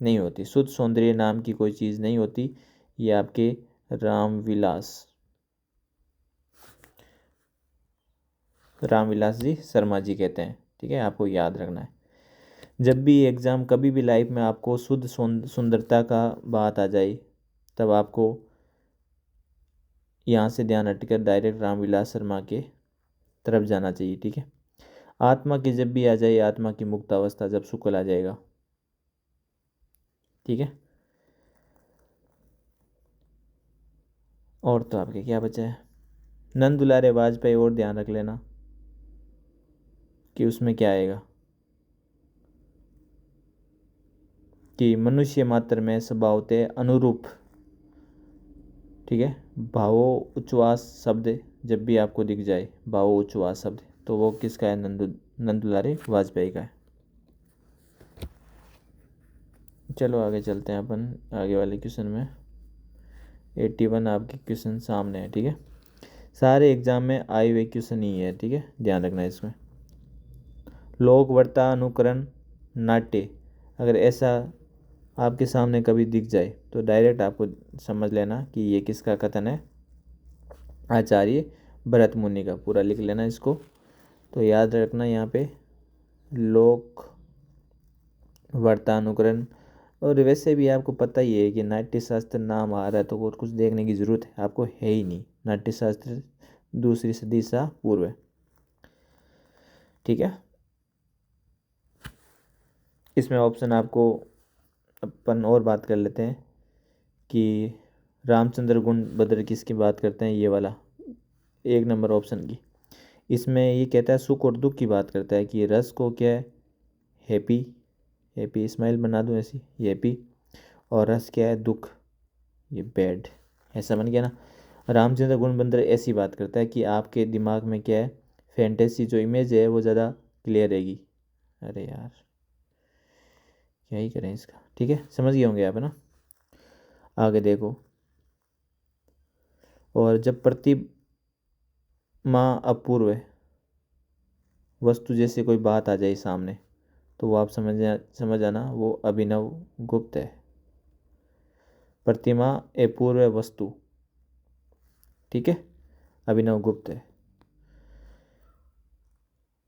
नहीं होती, शुद्ध सौंदर्य नाम की कोई चीज़ नहीं होती। ये आपके रामविलास जी शर्मा जी कहते हैं। ठीक है, आपको याद रखना है। जब भी एग्ज़ाम, कभी भी लाइफ में आपको शुद्ध सुंदरता का बात आ जाए, तब आपको यहाँ से ध्यान हटकर डायरेक्ट रामविलास शर्मा के तरफ जाना चाहिए। ठीक है, आत्मा की जब भी आ जाए, आत्मा की मुक्त अवस्था जब शुक्ल आ जाएगा। ठीक है, और तो आपके क्या बचा है? नंद दुलारे वाजपेयी, और ध्यान रख लेना कि उसमें क्या आएगा कि मनुष्य मात्र में स्वभावतः अनुरूप। ठीक है, भावो उच्छ्वास शब्द जब भी आपको दिख जाए, भावो उच्छ्वास शब्द, तो वो किसका है? नंद दुलारे वाजपेयी का है। चलो आगे चलते हैं अपन आगे वाले क्वेश्चन में। 81 आपके क्वेश्चन सामने है। ठीक है, सारे एग्जाम में आए हुए क्वेश्चन ही है। ठीक है, ध्यान रखना है इसमें। लोक वर्तानुकरण नाट्य, अगर ऐसा आपके सामने कभी दिख जाए तो डायरेक्ट आपको समझ लेना कि ये किसका कथन है? आचार्य भरत मुनि का। पूरा लिख लेना इसको। तो याद रखना यहाँ पे लोक वर्तानुकरण। और वैसे भी आपको पता ही है कि नाट्य शास्त्र नाम आ रहा है तो और कुछ देखने की ज़रूरत है आपको है ही नहीं। नाट्य शास्त्र 2री सदी सा पूर्व है। ठीक है, इसमें ऑप्शन आपको अपन और बात कर लेते हैं कि रामचंद्र गुण बद्र किसकी बात करते हैं? ये वाला 1 नंबर ऑप्शन की। इसमें ये कहता है सुख और दुख की बात करता है कि रस को क्या है? हैप्पी, हैप्पी स्माइल बना दूं ऐसी, ये हैप्पी। और रस क्या है? दुख, ये बैड। ऐसा बन गया ना। रामचंद्र गुणबंदर ऐसी बात करता है कि आपके दिमाग में क्या है? फैंटेसी जो इमेज है वो ज़्यादा क्लियर रहेगी। अरे यार, क्या ही करें इसका। ठीक है, समझ गए होंगे आप, है ना। आगे देखो, और जब प्रतिमा अपूर्व वस्तु जैसे कोई बात आ जाए सामने, तो वो आप समझ आना वो अभिनव गुप्त है। प्रतिमा अपूर्व वस्तु। ठीक है, अभिनव गुप्त है।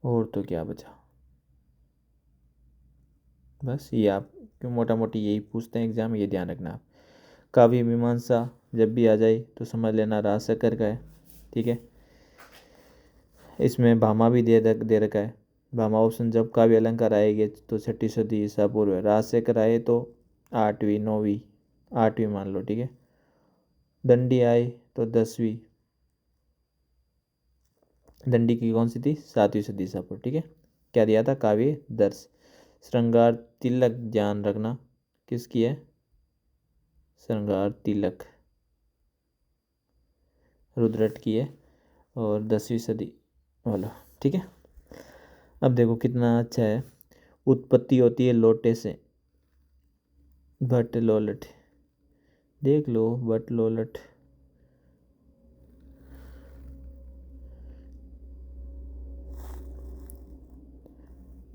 और तो क्या बचा, बस ये आप क्यों मोटा मोटी यही पूछते हैं एग्जाम, ये ध्यान रखना आप। काव्य मीमांसा जब भी आ जाए तो समझ लेना राज शंकर का है, ठीक है। इसमें भामा भी दे रखा है। भामा ऑप्शन जब काव्य अलंकार आएंगे तो 6ठी सदी ईसा पूर्व है। राज शंकर आए तो 8वीं 9वीं 8वीं मान लो, ठीक है। दंडी आए तो 10वीं, दंडी की कौन सी थी, 7वीं सदी ईसा पूर्व, ठीक है। क्या दिया था, काव्य दर्श। श्रृंगार तिलक ध्यान रखना किसकी है, श्रृंगार तिलक रुद्रट की है और 10वीं सदी वाला, ठीक है। अब देखो कितना अच्छा है। उत्पत्ति होती है लोटे से, भट्ट लोलट, देख लो भट्ट लोलट।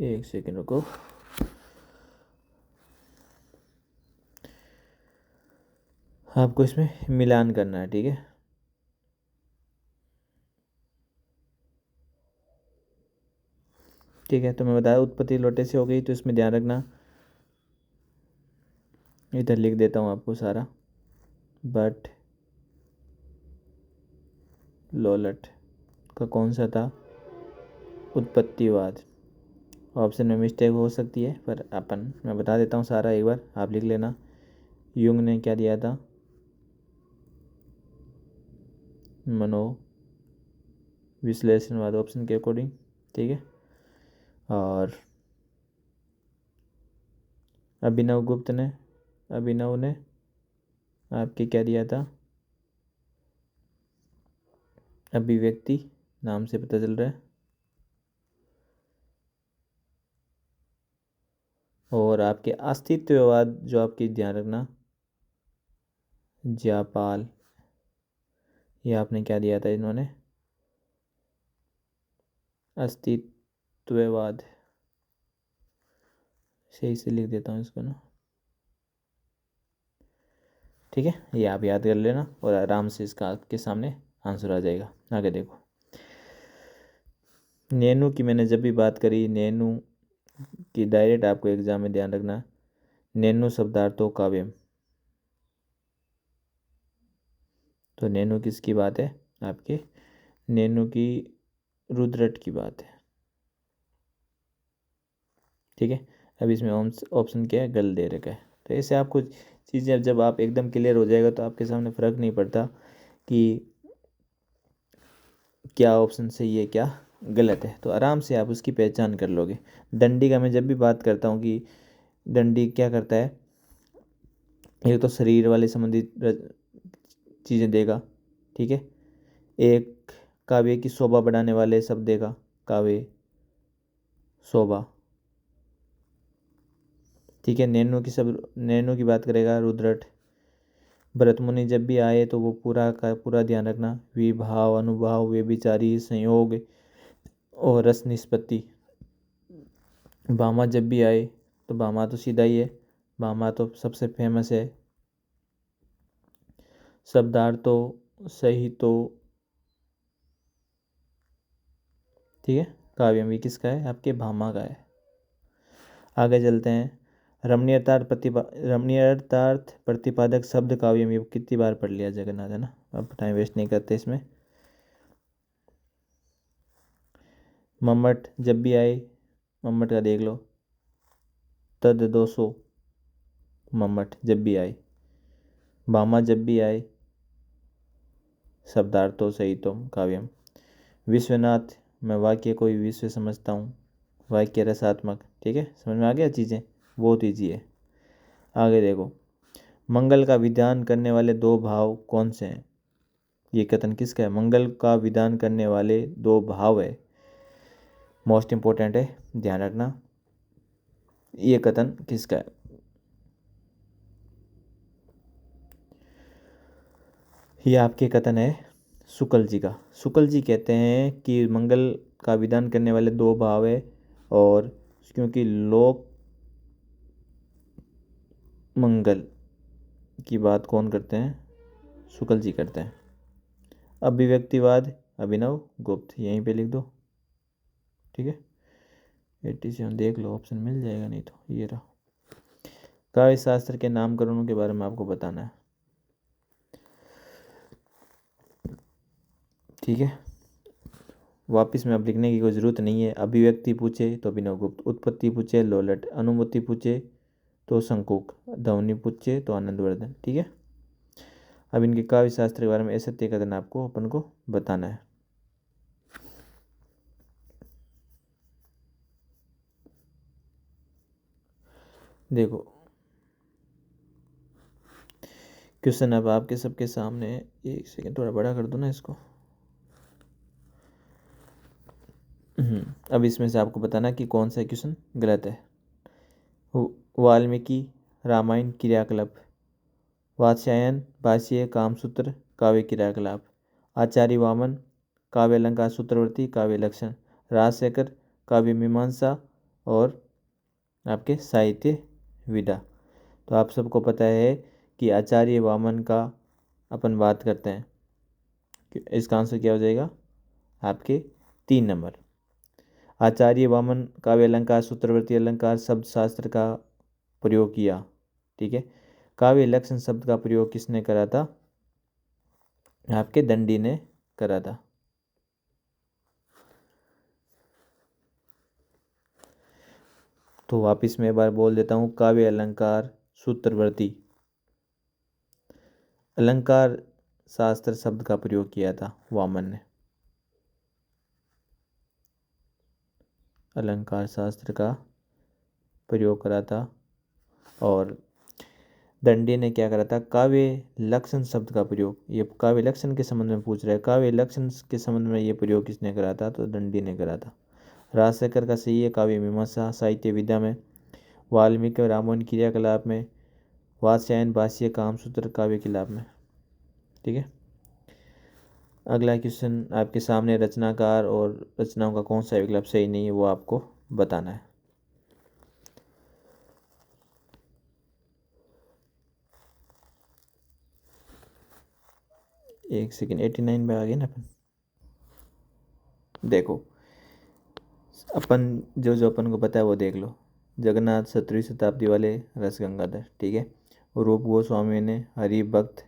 एक सेकंड रुको, आपको इसमें मिलान करना है, ठीक है। ठीक है, तो मैं बताया उत्पत्ति लोटे से हो गई, तो इसमें ध्यान रखना, इधर लिख देता हूँ आपको सारा। बट लोलट का कौन सा था, उत्पत्तिवाद। ऑप्शन में मिस्टेक हो सकती है पर मैं बता देता हूँ सारा, एक बार आप लिख लेना। युंग ने क्या दिया था, मनो विश्लेषणवाद ऑप्शन के अकॉर्डिंग, ठीक है। और अभिनव ने आपके क्या दिया था, अभिव्यक्ति, नाम से पता चल रहा है। और आपके अस्तित्ववाद जो आपकी ध्यान रखना, जापाल, ये आपने क्या दिया था इन्होंने, अस्तित्ववाद। सही से लिख देता हूँ इसको ना, ठीक है। ये आप याद कर लेना और आराम से इसका आपके सामने आंसर आ जाएगा। आगे देखो, नैनू की मैंने जब भी बात करी, नैनू की डायरेक्ट आपको एग्जाम में ध्यान रखना, नैनू शब्दार्थों काव्यम। तो नैनू किसकी बात है, आपके नैनू की रुद्रट की बात है, ठीक है। अब इसमें ऑप्शन क्या है, गल दे रखा है। तो ऐसे आपको चीज़ें जब आप एकदम क्लियर हो जाएगा तो आपके सामने फ़र्क नहीं पड़ता कि क्या ऑप्शन सही है क्या गलत है, तो आराम से आप उसकी पहचान कर लोगे। डंडी का मैं जब भी बात करता हूँ कि डंडी क्या करता है, एक तो शरीर वाले संबंधित चीज़ें देगा, ठीक है। एक काव्य की शोभा बढ़ाने वाले शब्द देगा, काव्य शोभा, ठीक है। नैनो की बात करेगा रुद्रट। भरतमुनि जब भी आए तो वो पूरा का पूरा ध्यान रखना, विभाव अनुभाव व्यभिचारी संयोग और रस निष्पत्ति। भामा जब भी आए तो भामा तो सीधा ही है, भामा तो सबसे फेमस है। शब्दार्थ तो सही तो, ठीक है। काव्य भी किसका है, आपके भामा का है। आगे चलते हैं, रमणीयतार्थ प्रतिपादक शब्द काव्य में कितनी बार पढ़ लिया जगन्नाथ, है ना। अब टाइम वेस्ट नहीं करते इसमें। मम्मट जब भी आए, मम्मट का देख लो, तद 200, मम्मट जब भी आए। भामा जब भी आए, शब्दार्थों सहितम काव्यम। विश्वनाथ, मैं वाक्य कोई विश्व समझता हूँ, वाक्य रसात्मक, ठीक है। समझ में आ गया चीज़ें, बहुत ईजी है। आगे देखो, मंगल का विधान करने वाले दो भाव कौन से हैं, ये कथन किसका है, मंगल का विधान करने वाले दो भाव है, मोस्ट इंपॉर्टेंट है, ध्यान रखना। ये कथन किसका है, ये आपके कथन है शुक्ल जी का। शुक्ल जी कहते हैं कि मंगल का विधान करने वाले दो भाव है, और क्योंकि लोक मंगल की बात कौन करते हैं, शुक्ल जी करते हैं। अभिव्यक्तिवाद अभिनव गुप्त, यहीं पे लिख दो। ठीक है, 87 देख लो, ऑप्शन मिल जाएगा, नहीं तो ये रहा। काव्य शास्त्र के नामकरणों के बारे में आपको बताना है। ठीक है, वापिस में अब लिखने की कोई ज़रूरत नहीं है। अभिव्यक्ति पूछे तो अभिनव गुप्त, उत्पत्ति पूछे लोलट, अनुमति पूछे तो शंकुक, ध्वनि पूछे तो आनंदवर्धन। ठीक है, अब इनके काव्य शास्त्र के बारे में ऐसे तय कथन आपको अपन को बताना है। देखो क्वेश्चन अब आपके सबके सामने है। एक सेकंड, थोड़ा बड़ा कर दो ना इसको। अब इसमें से आपको बताना कि कौन सा क्वेश्चन गलत है। वाल्मीकि रामायण क्रियाकलाप, वात्स्यायन भाष्य कामसूत्र काव्य क्रियाकलाप, आचार्य वामन काव्य अलंकार सूत्रवर्ती काव्य लक्षण, राजशेखर काव्य मीमांसा और आपके साहित्य विदा। तो आप सबको पता है कि आचार्य वामन का अपन बात करते हैं, इसका आंसर क्या हो जाएगा आपके 3 नंबर। आचार्य वामन काव्य अलंकार सूत्रवर्ती अलंकार शब्द शास्त्र का प्रयोग किया। ठीक है, काव्य लक्षण शब्द का प्रयोग किसने करा था? आपके दंडी ने करा था। तो वापिस मैं एक बार बोल देता हूँ, काव्य अलंकार सूत्रवर्ती अलंकार शास्त्र शब्द का प्रयोग किया था वामन ने। अलंकार शास्त्र का प्रयोग करा था। और दंडी ने क्या करा था? काव्य लक्षण शब्द का प्रयोग। ये काव्य लक्षण के संबंध में पूछ रहा है, काव्य लक्षण के संबंध में ये प्रयोग किसने करा था? तो दंडी ने करा था। राजशेखर का सही है काव्य मीमांसा साहित्य विद्या में, वाल्मीकि रामायण क्रियाकलाप में, वात्स्यायन भाष्य कामसूत्र काव्य कलाप में। ठीक है, अगला क्वेश्चन आपके सामने, रचनाकार और रचनाओं का कौन सा विकल्प सही नहीं है वो आपको बताना है। एक सेकेंड, 89 पे आ गए ना अपन। देखो अपन जो अपन को पता है वो देख लो। जगन्नाथ 17वीं शताब्दी वाले रस गंगाधर। ठीक है, रूप गोस्वामी ने हरिभक्त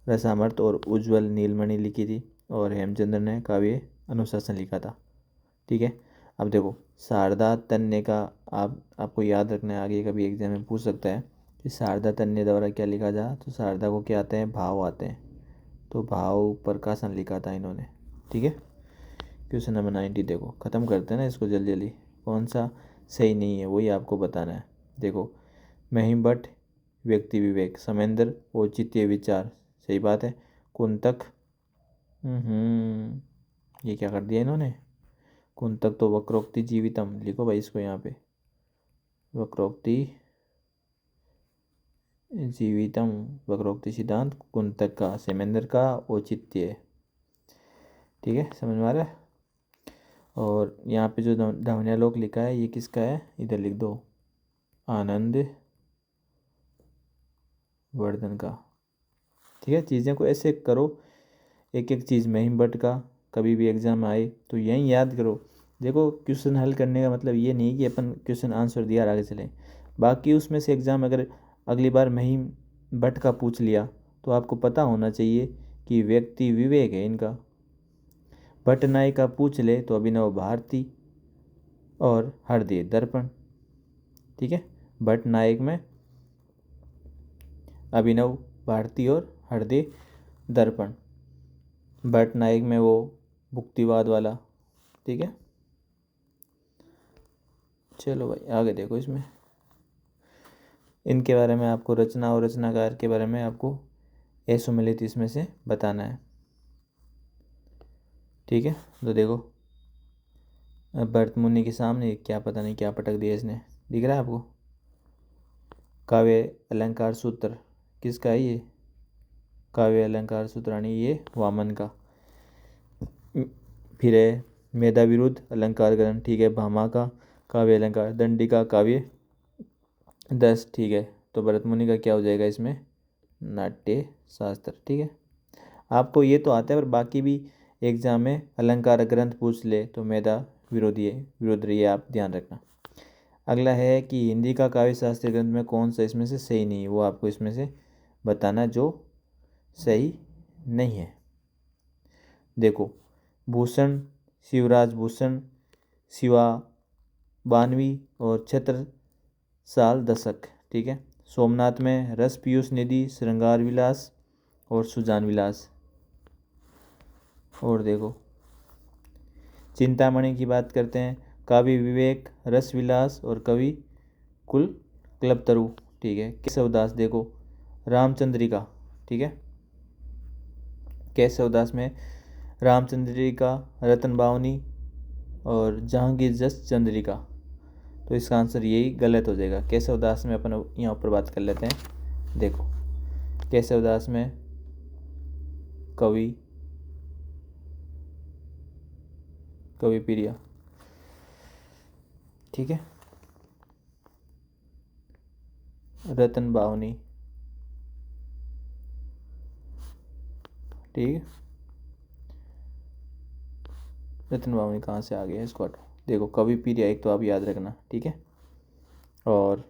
रसामर्थ और उज्ज्वल नीलमणि लिखी थी, और हेमचंद्र ने काव्य अनुशासन लिखा था। ठीक है, अब देखो शारदा तन्य का आपको याद रखना है, आगे कभी एग्जाम में पूछ सकता है कि शारदा तन्य द्वारा क्या लिखा जा। तो शारदा को क्या आते हैं? भाव आते हैं। तो भाव प्रकाशन लिखा था इन्होंने। ठीक है, क्वेश्चन नंबर 90 देखो, ख़त्म करते हैं ना इसको जल्दी जल्दी। कौन सा सही नहीं है वही आपको बताना है। देखो महिम भट्ट व्यक्ति विवेक, समेंद्र औचित्य विचार, सही बात है। कुंतक ये क्या कर दिया इन्होंने? कुंतक तो वक्रोक्ति जीवितम, लिखो भाई इसको यहाँ पे, वक्रोक्ति जीवितम वक्रोक्ति सिद्धांत कुंतक का, समेंद्र का औचित्य। ठीक है, समझ में आ रहा है। और यहाँ पे जो ध्वन्यालोक लिखा है ये किसका है? इधर लिख दो, आनंद वर्धन का। ठीक है, चीज़ें को ऐसे करो, एक एक चीज़ महिम भट्ट का कभी भी एग्जाम में आए तो यहीं याद करो। देखो क्वेश्चन हल करने का मतलब ये नहीं कि अपन क्वेश्चन आंसर दिया और आगे चलें, बाकी उसमें से एग्ज़ाम अगर अगली बार महिम भट्ट का पूछ लिया तो आपको पता होना चाहिए कि व्यक्ति विवेक है इनका। भट्टनायक का पूछ ले तो अभिनव भारती और हृदय दर्पण। ठीक है, भट्टनायक में अभिनव भारती और हृदय दर्पण, भट्टनायक में वो भुक्तिवाद वाला। ठीक है, चलो भाई आगे देखो। इसमें इनके बारे में आपको रचना और रचनाकार के बारे में आपको असुमिलित इसमें से बताना है। ठीक है, तो देखो अब भरत मुनि के सामने क्या पता नहीं क्या पटक दिया इसने, दिख रहा है आपको? काव्य अलंकार सूत्र किसका है ये? काव्य अलंकार सूत्राणी ये वामन का। फिर है मेधा विरुद्ध अलंकार ग्रहण। ठीक है, भामा का काव्य अलंकार, दंडी का काव्य 10। ठीक है, तो भरत मुनि का क्या हो जाएगा इसमें? नाट्य शास्त्र। ठीक है, आपको ये तो आता है, पर बाकी भी एग्जाम में अलंकार ग्रंथ पूछ ले तो मेधा विरोधी है, विरोध रही है, आप ध्यान रखना। अगला है कि हिंदी का काव्य शास्त्र ग्रंथ में कौन सा इसमें से सही नहीं है, वो आपको इसमें से बताना जो सही नहीं है। देखो, भूषण, शिवराज भूषण, शिवा बानवी और छत्रसाल दशक, ठीक है। सोमनाथ में रस पीयूष निधि, श्रृंगार विलास और सुजान विलास। और देखो, चिंतामणि की बात करते हैं, कवि विवेक, रस विलास और कवि कुल कल्पतरु, ठीक है। केशवदास देखो, रामचंद्रिका, ठीक है। केशवदास में रामचंद्रिका, रतन बावनी और जहांगीर जस चंद्रिका, तो इसका आंसर यही गलत हो जाएगा। केशवदास में अपन यहाँ ऊपर बात कर लेते हैं। देखो, केशवदास में कवि प्रिया, ठीक है। रतन बावनी, ठीक है। रतन बावनी कहाँ से आ गया, इसको हटाओ। देखो, कवि प्रिया एक तो आप याद रखना, ठीक है। और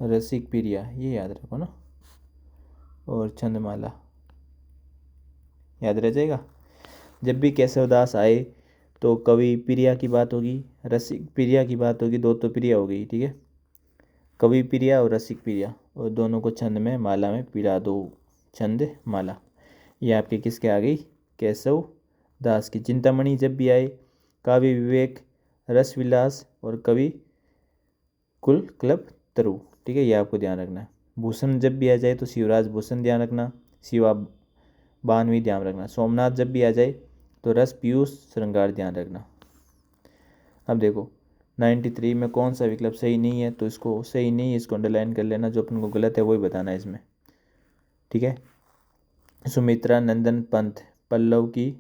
रसिक प्रिया ये याद रखो ना, और छंदमाला याद रह जाएगा। जब भी केशवदास आए तो कवि प्रिया की बात होगी, रसिक प्रिया की बात होगी, दो तो प्रिया हो गई, ठीक है। कवि प्रिया और रसिक प्रिया, और दोनों को छंद में माला में पिरा दो, छंद माला। ये आपके किसके आ गई, केशव दास की। चिंतामणि जब भी आए, काव्य विवेक, रस विलास और कवि कुल क्लब तरु, ठीक है। ये आपको ध्यान रखना है। भूषण जब भी आ जाए तो शिवराज भूषण ध्यान रखना, शिवा बानवी ध्यान रखना। सोमनाथ जब भी आ जाए तो रस पीयूष श्रृंगार ध्यान रखना। अब देखो, 93 में कौन सा विकल्प सही नहीं है, तो इसको सही नहीं है, इसको अंडरलाइन कर लेना, जो अपन को गलत है वही बताना है इसमें, ठीक है। सुमित्रा नंदन पंत पल्लव की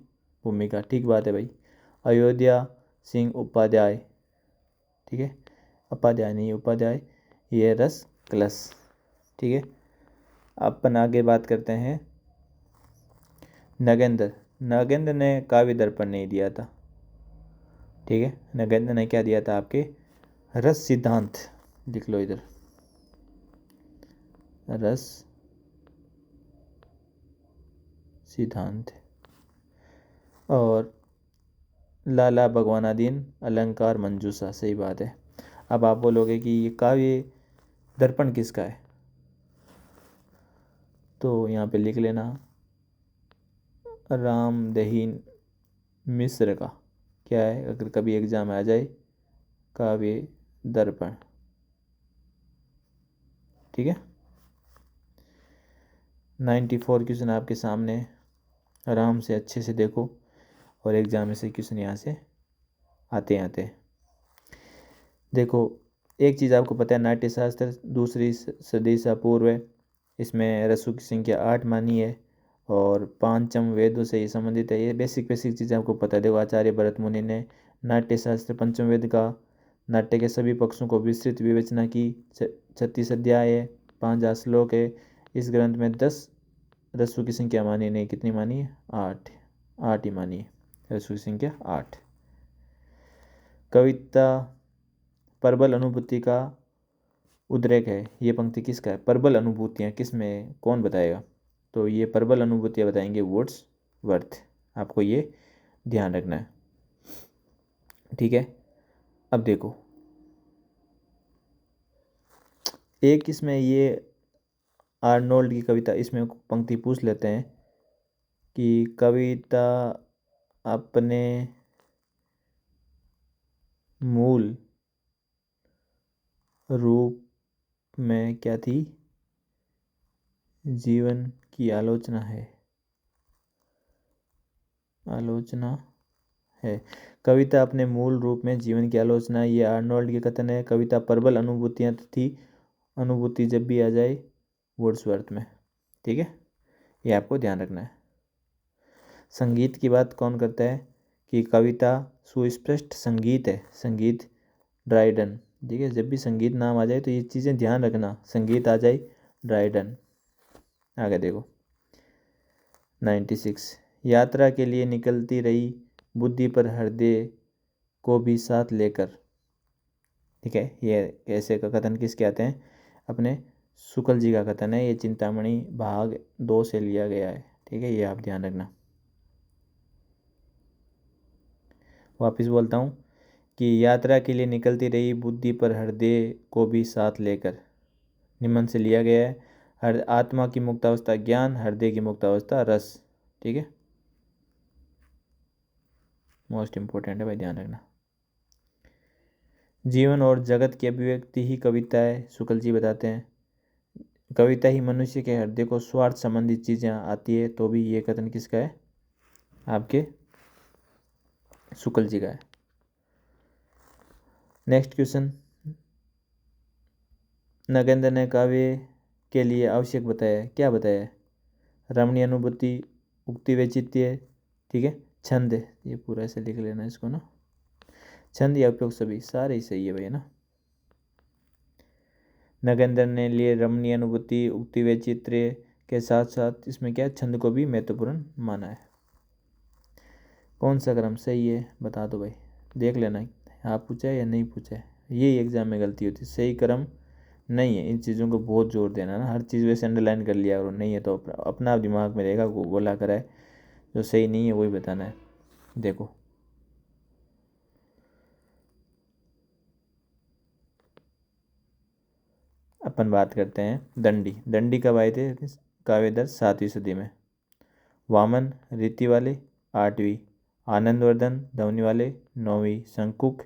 भूमिका, ठीक बात है भाई। अयोध्या सिंह उपाध्याय, ठीक है। उपाध्याय नहीं, उपाध्याय, ये रस क्लस, ठीक है। अपन आगे बात करते हैं नगेंद्र ने काव्य दर्पण नहीं दिया था, ठीक है। नगेंद्र ने क्या दिया था, आपके रस सिद्धांत, लिख लो इधर, रस सिद्धांत। और लाला भगवानादीन अलंकार मंजूषा, सही बात है। अब आप बोलोगे कि ये काव्य दर्पण किसका है, तो यहाँ पे लिख लेना रामदहीन मिश्र का। क्या है, अगर कभी एग्जाम आ जाए, काव्य दर्पण, ठीक है। 94 क्वेश्चन आपके सामने, आराम से अच्छे से देखो, और एग्जाम में से क्वेश्चन यहाँ से आते देखो, एक चीज़ आपको पता है, नाट्यशास्त्र दूसरी सदी से पूर्व है, इसमें रसों की संख्या 8 मानी है, और पांचम वेदों से ये संबंधित है। ये बेसिक चीज़ें आपको पता है। देखो, आचार्य भरत मुनि ने नाट्यशास्त्र पंचम वेद का नाट्य के सभी पक्षों को विस्तृत विवेचना की। 36 अध्याय है, 5 श्लोक है। इस ग्रंथ में 10 रसों की संख्या मानी नहीं, कितनी मानी है, 8 ही मानी है, रसों की संख्या 8। कविता प्रबल अनुभूति का उद्रेक है, ये पंक्ति किसका है, प्रबल अनुभूतियाँ किस में, कौन बताएगा, तो ये प्रबल अनुभूतियाँ बताएंगे वर्ड्सवर्थ, आपको ये ध्यान रखना है, ठीक है। अब देखो, एक इसमें ये आर्नोल्ड की कविता, इसमें पंक्ति पूछ लेते हैं कि कविता अपने मूल रूप में क्या थी, जीवन की आलोचना है। कविता अपने मूल रूप में जीवन की आलोचना, ये आर्नोल्ड के कथन है। कविता प्रबल अनुभूतियाँ थी, अनुभूति जब भी आ जाए वर्ड्सवर्थ में, ठीक है। ये आपको ध्यान रखना है। संगीत की बात कौन करता है, कि कविता सुस्पष्ट संगीत है, संगीत ड्राइडन, ठीक है। जब भी संगीत नाम आ जाए तो ये चीज़ें ध्यान रखना, संगीत आ जाए ड्राइडन, आगे देखो 96, यात्रा के लिए निकलती रही बुद्धि पर हृदय को भी साथ लेकर। ठीक है, ये ऐसे का कथन किसके आते हैं? अपने शुक्ल जी का कथन है। ये चिंतामणि भाग 2 से लिया गया है। ठीक है, ये आप ध्यान रखना। वापिस बोलता हूँ कि यात्रा के लिए निकलती रही बुद्धि पर हृदय को भी साथ लेकर, निम्न से लिया गया है। हर आत्मा की मुक्तावस्था ज्ञान, हृदय की मुक्तावस्था रस। ठीक है, मोस्ट इंपॉर्टेंट है भाई, ध्यान रखना। जीवन और जगत की अभिव्यक्ति ही कविता है, शुक्ल जी बताते हैं। कविता ही मनुष्य के हृदय को स्वार्थ संबंधी चीजें आती है, तो भी ये कथन किसका है? आपके शुक्ल जी का है। नेक्स्ट क्वेश्चन, नगेंद्र ने काव्य के लिए आवश्यक बताया, क्या बताया? रमणीय अनुभूति, उक्ति वैचित्य, ठीक है, छंद, ये पूरा ऐसे लिख लेना इसको ना, छंद या उपयोग सभी सारे ही सही है भाई, है ना। नगेंद्र ने लिए रमणीय अनुभूति, उक्ति वैचित्र्य के साथ साथ इसमें क्या छंद को भी महत्वपूर्ण माना है। कौन सा क्रम सही है बता दो भाई, देख लेना आप पूछा है या नहीं पूछा है, यही एग्जाम में गलती होती है। सही क्रम नहीं है, इन चीज़ों को बहुत जोर देना ना, हर चीज़ वैसे अंडरलाइन कर लिया और नहीं है तो अपना दिमाग में रहेगा, वो बोला करा है, जो सही नहीं है वही बताना है। देखो अपन बात करते हैं दंडी। दंडी कब आए थे काव्यदर? 7वीं सदी में। वामन रीति वाले 8वीं, आनंदवर्धन ध्वनि वाले 9वीं, शंकुक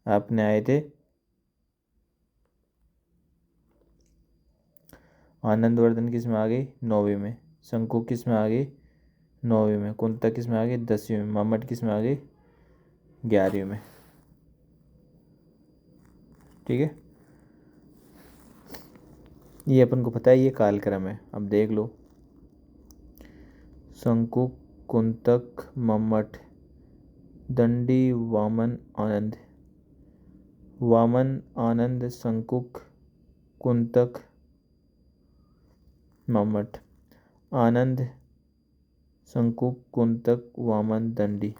आपने आए थे, आनंदवर्धन किस में आ गई? 9वीं में। शंकुक किस में आ गई? 9वीं में। कुंतक किस में आ गई? 10वीं में। मम्मट किस में आ गई? 11वीं में। ठीक है, ये अपन को पता है, ये कालक्रम है। अब देख लो, शंकुक, कुंतक, मम्मट, दंडी, वामन, आनंद। वामन, आनंद, शंकुक, कुंतक, मम्मट। आनंद, शंकुक, कुंतक, वामन, दंडी।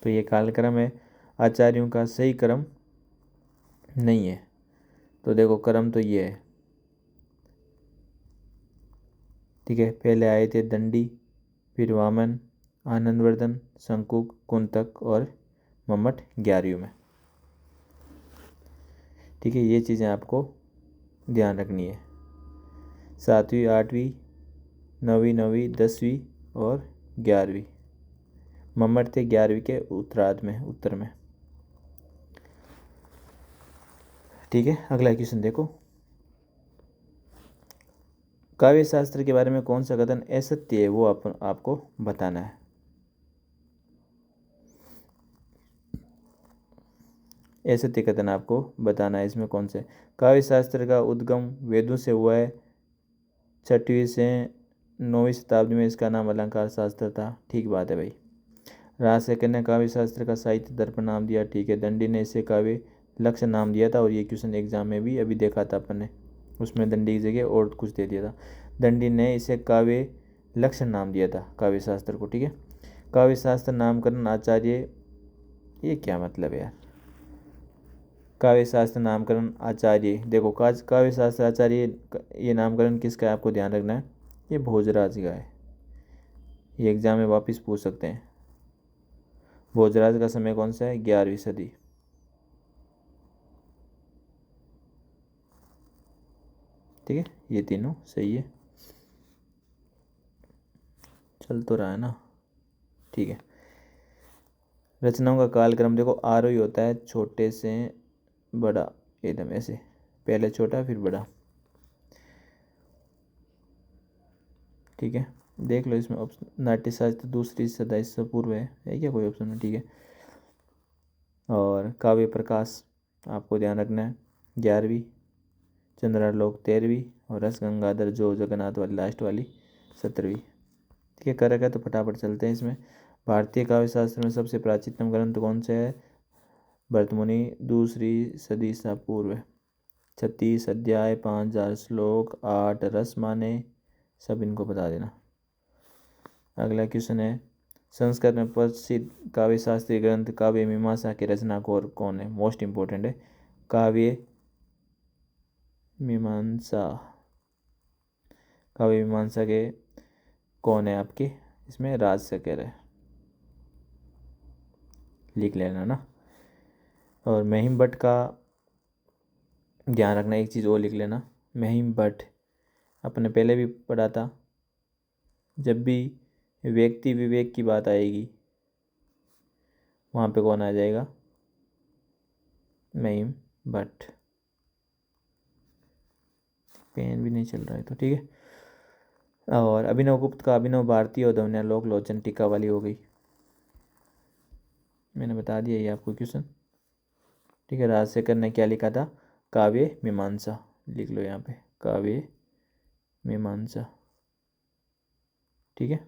तो ये कालक्रम है। आचार्यों का सही क्रम नहीं है। तो देखो क्रम तो ये है। ठीक है, पहले आए थे दंडी, फिर वामन, आनंदवर्धन, शंकुक, कुंतक और मम्मट 11वीं में। ठीक है, ये चीज़ें आपको ध्यान रखनी है। 7वीं, 8वीं, 9वीं, 10वीं और 11वीं। मम्मट थे 11वीं के उत्तरार्ध में, उत्तर में। ठीक है, अगला क्वेश्चन देखो, काव्य शास्त्र के बारे में कौन सा कथन असत्य है, वो आपको बताना है। असत्य कथन आपको बताना है। इसमें कौन से? काव्य शास्त्र का उद्गम वेदों से हुआ है। 6वीं से 9वीं शताब्दी में इसका नाम अलंकार शास्त्र था। ठीक बात है भाई। राजशेखर ने काव्य शास्त्र का साहित्य दर्पण नाम दिया। ठीक है, दंडी ने इसे काव्य लक्ष्य नाम दिया था, और ये क्वेश्चन एग्जाम में भी अभी देखा था अपन ने, उसमें दंडी की जगह और कुछ दे दिया था। दंडी ने इसे काव्य लक्ष्य नाम दिया था काव्य शास्त्र को। ठीक है, काव्य शास्त्र नामकरण आचार्य, ये क्या मतलब है यार? काव्य शास्त्र नामकरण आचार्य, देखो काव्य शास्त्र आचार्य, ये नामकरण किसका है आपको ध्यान रखना है, ये भोजराज का है। ये एग्जाम में वापस पूछ सकते हैं। भोजराज का समय कौन सा है? 11वीं सदी। ठीक है, ये तीनों सही है, चल तो रहा है ना। ठीक है, रचनाओं का कालक्रम देखो आरोही होता है, छोटे से बड़ा, एकदम ऐसे, पहले छोटा फिर बड़ा। ठीक है, देख लो इसमें ऑप्शन, नाट्यशास्त्र दूसरी सदी से पूर्व है क्या कोई ऑप्शन में? ठीक है, और काव्य प्रकाश आपको ध्यान रखना है 11वीं, चंद्रालोक 13वीं, और रस गंगाधर जो जगन्नाथ वाली लास्ट वाली 17वीं। ठीक है, करेगा तो फटाफट चलते हैं इसमें। भारतीय काव्य शास्त्र में सबसे प्राचीनतम ग्रंथ कौन सा है? भरतमुनि, दूसरी सदी ईसा पूर्व। 36 अध्याय, 5000 श्लोक, 8 रस माने, सब इनको बता देना। अगला क्वेश्चन है, संस्कृत में प्रसिद्ध काव्य शास्त्रीय ग्रंथ काव्य मीमांसा के रचनाकार कौन है? मोस्ट इंपॉर्टेंट है। काव्य मीमांसा, काव्य मीमांसा के कौन है आपके? इसमें राज शंकर है, लिख लेना ना। और महिम भट्ट का ध्यान रखना, एक चीज़ और लिख लेना, महिम भट्ट अपने पहले भी पढ़ा था। जब भी व्यक्ति विवेक की बात आएगी वहाँ पे कौन आ जाएगा? महिम भट्ट। पेन भी नहीं चल रहा है तो ठीक है। और अभिनव गुप्त का अभिनव भारतीय और ध्वन्यालोक लोचन टीका वाली हो गई, मैंने बता दिया ये आपको क्वेश्चन, ठीक है। राजशेखर ने क्या लिखा था? काव्य मीमांसा, लिख लो यहाँ पे काव्य मीमांसा, ठीक है,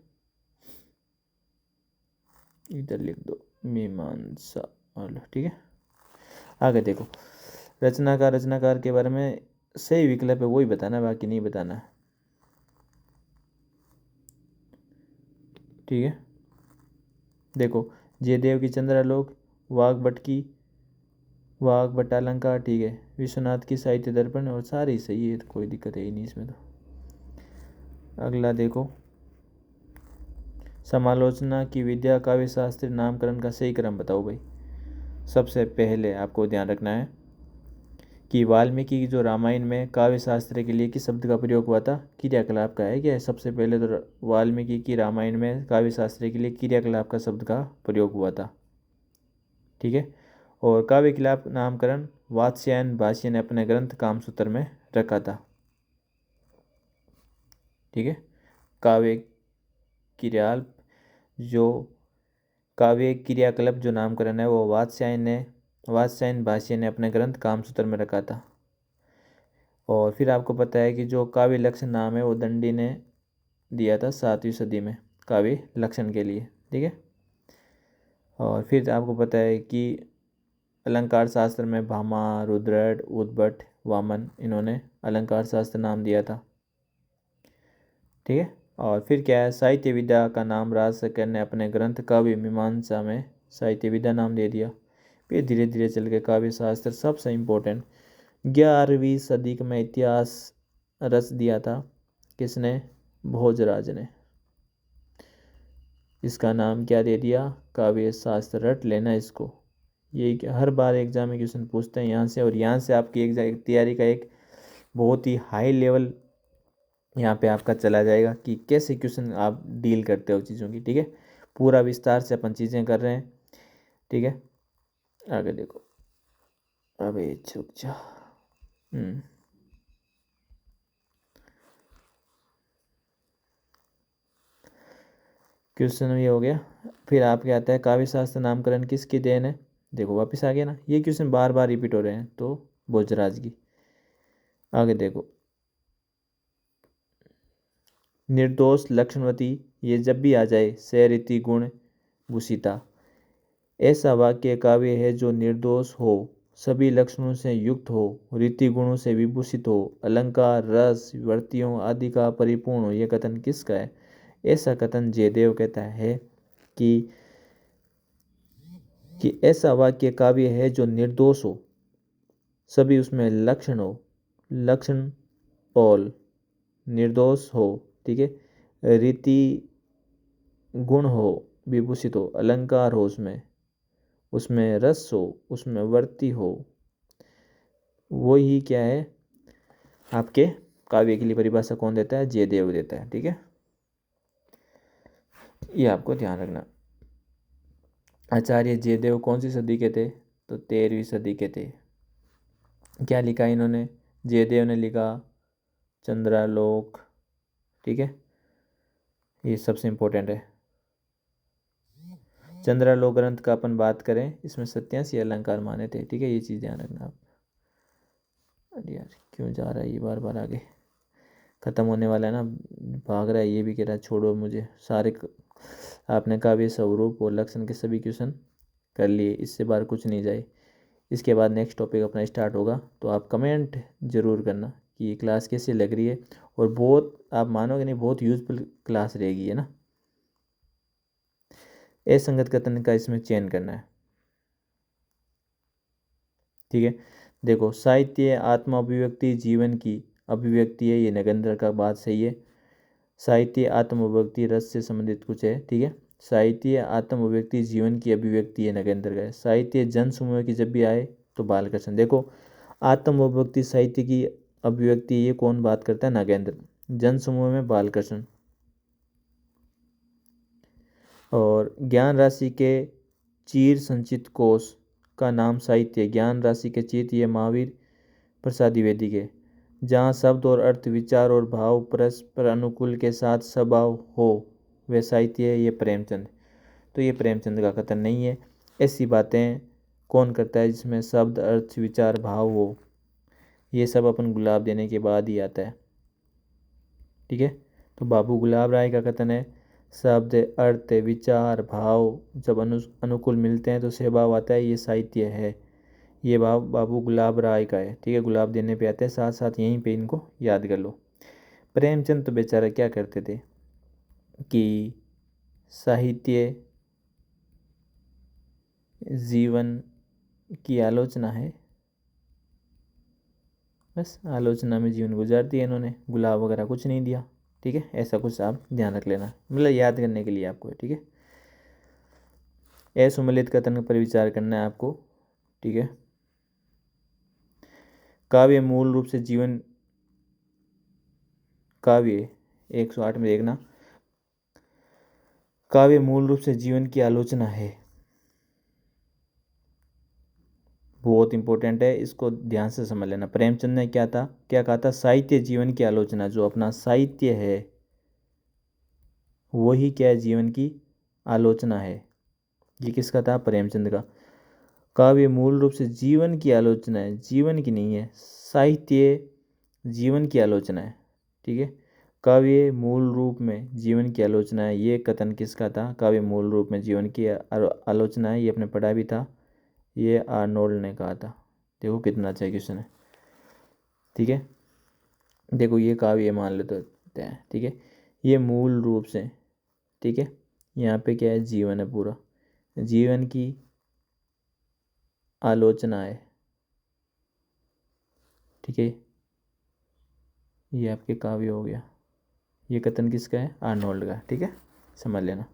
इधर लिख दो मीमांसा, और ठीक है। आगे देखो, रचनाकार के बारे में सही विकल्प है वही बताना, बाकी नहीं बताना है, ठीक है। देखो, जयदेव की चंद्रालोक, वाघ भट्टालंकार, ठीक है, विश्वनाथ की साहित्य दर्पण, और सारे ही सही है, तो कोई दिक्कत है ही नहीं इसमें तो। अगला देखो, समालोचना की विद्या काव्य शास्त्र नामकरण का सही क्रम बताओ भाई। सबसे पहले आपको ध्यान रखना है कि वाल्मीकि की जो रामायण में काव्य शास्त्र के लिए किस शब्द का प्रयोग हुआ था? क्रियाकलाप का है क्या? सबसे पहले तो वाल्मीकि की रामायण में काव्य शास्त्र के लिए क्रियाकलाप का शब्द का प्रयोग हुआ था, ठीक है। और काव्य कलाप नामकरण वात्स्यायन भाष्य ने अपने ग्रंथ कामसूत्र में रखा था, ठीक है। काव्य क्रियाकलाप, जो काव्य क्रियाकलाप जो नामकरण है वो वात्स्यायन भाष्य ने अपने ग्रंथ कामसूत्र में रखा था। और फिर आपको पता है कि जो काव्य लक्षण नाम है वो दंडी ने दिया था 7वीं सदी में काव्य लक्षण के लिए, ठीक है। और फिर आपको पता है कि अलंकार शास्त्र में भामा, रुद्रट, उद्भट, वामन, इन्होंने अलंकार शास्त्र नाम दिया था, ठीक है। और फिर क्या है, साहित्य विद्या का नाम राजशेखर ने अपने ग्रंथ काव्य मीमांसा में साहित्य विद्या नाम दे दिया। फिर धीरे धीरे चल के काव्य शास्त्र सबसे इम्पोर्टेंट 11वीं सदी में इतिहास रच दिया था, किसने? भोजराज ने। इसका नाम क्या दे दिया? काव्य शास्त्र। रट लेना इसको, ये हर बार एग्जाम में क्वेश्चन पूछते हैं यहाँ से, और यहाँ से आपकी एग्जाम तैयारी का एक बहुत ही हाई लेवल यहाँ पे आपका चला जाएगा कि कैसे क्वेश्चन आप डील करते हो चीज़ों की, ठीक है। पूरा विस्तार से अपन चीज़ें कर रहे हैं, ठीक है। आगे देखो, अबे छुप जा। क्वेश्चन ये हो गया। फिर आपके आता है काव्य शास्त्र नामकरण किसकी देन है? देखो वापस आ गया ना, ये क्वेश्चन बार बार रिपीट हो रहे हैं, तो भोजराज की। आगे देखो, निर्दोष लक्षणवती, ये जब भी आ जाए सैरिति गुण भूषिता, ऐसा वाक्य काव्य है जो निर्दोष हो, सभी लक्षणों से युक्त हो, रीति गुणों से विभूषित हो, अलंकार, रस, वर्तियों आदि का परिपूर्ण हो। यह कथन किसका है? ऐसा कथन जयदेव कहता है कि ऐसा वाक्य काव्य है जो निर्दोष हो, सभी उसमें लक्षण हो, लक्षण और निर्दोष हो, ठीक है, रीति गुण हो, विभूषित हो, अलंकार हो, उसमें रस हो, उसमें वर्ती हो, वो ही क्या है आपके काव्य के लिए परिभाषा कौन देता है? जयदेव देता है, ठीक है। ये आपको ध्यान रखना। आचार्य जयदेव कौन सी सदी के थे? तो 13वीं सदी के थे। क्या लिखा इन्होंने? जयदेव ने लिखा चंद्रालोक, ठीक है, ये सबसे इंपॉर्टेंट है। चंद्रालोक ग्रंथ का अपन बात करें, इसमें 87 अलंकार माने थे, ठीक है, ये चीज़ ध्यान रखना आप। अरे यार क्यों जा रहा है ये बार बार आगे? ख़त्म होने वाला है ना, भाग रहा है ये भी, कह रहा है छोड़ो मुझे। आपने काव्य स्वरूप और लक्षण के सभी क्वेश्चन कर लिए, इससे बाहर कुछ नहीं जाए। इसके बाद नेक्स्ट टॉपिक अपना स्टार्ट होगा। तो आप कमेंट ज़रूर करना कि ये क्लास कैसी लग रही है, और बहुत आप मानोगे नहीं, बहुत यूजफुल क्लास रहेगी, है ना। असंगत कथन का इसमें चयन करना है, ठीक है। देखो, साहित्य आत्मा अभिव्यक्ति जीवन की अभिव्यक्ति है, ये नगेंद्र का बात सही है। साहित्य आत्म अभिव्यक्ति रस से संबंधित कुछ है, ठीक है। साहित्य आत्म अभिव्यक्ति जीवन की अभिव्यक्ति है, नगेंद्र का है। साहित्य जन समूह की जब भी आए तो बालकृष्ण। देखो, आत्म अभिव्यक्ति साहित्य की अभिव्यक्ति, ये कौन बात करता है? नगेंद्र। जन समूह में बालकृष्ण। और ज्ञान राशि के चीर संचित कोश का नाम साहित्य। ज्ञान राशि के चित, ये महावीर प्रसाद द्विवेदी के। जहाँ शब्द और अर्थ, विचार और भाव परस्पर अनुकूल के साथ स्वभाव हो, वे साहित्य है, ये प्रेमचंद। तो ये प्रेमचंद का कथन नहीं है। ऐसी बातें कौन करता है जिसमें शब्द, अर्थ, विचार, भाव हो? ये सब अपन गुलाब देने के बाद ही आता है, ठीक है। तो बाबू गुलाब राय का कथन है, शब्द, अर्थ, विचार, भाव जब अनुकूल मिलते हैं तो स्वभाव आता है, ये साहित्य है। ये बाबू गुलाब राय का है, ठीक है। गुलाब देने पे आते हैं, साथ साथ यहीं पे इनको याद कर लो। प्रेमचंद तो बेचारा क्या करते थे कि साहित्य जीवन की आलोचना है, बस आलोचना में जीवन गुजार दिया इन्होंने, गुलाब वगैरह कुछ नहीं दिया, ठीक है। ऐसा कुछ आप ध्यान रख लेना, मतलब याद करने के लिए आपको, ठीक है। असुमेलित कथन पर विचार करना है आपको, ठीक है। काव्य मूल रूप से जीवन, काव्य 108 में देखना, काव्य मूल रूप से जीवन की आलोचना है। बहुत इंपॉर्टेंट है, इसको ध्यान से समझ लेना। प्रेमचंद ने क्या कहा था? साहित्य जीवन की आलोचना। जो अपना साहित्य है वही क्या है? जीवन की आलोचना है। ये किसका था? प्रेमचंद का। काव्य मूल रूप से जीवन की आलोचना है, जीवन की नहीं है। साहित्य जीवन की आलोचना है, ठीक है। काव्य मूल रूप में जीवन की आलोचना है, ये कथन किसका था? काव्य मूल रूप में जीवन की आलोचना है, ये अपने पढ़ा भी था, ये आर्नोल्ड ने कहा था। देखो कितना अच्छा क्वेश्चन है, ठीक है। देखो, ये काव्य मान लेते हैं, ठीक है। ये मूल रूप से, ठीक है। यहाँ पे क्या है? जीवन है, पूरा जीवन की आलोचना है, ठीक है। ये आपके काव्य हो गया। ये कथन किसका है? आर्नोल्ड का, ठीक है, समझ लेना।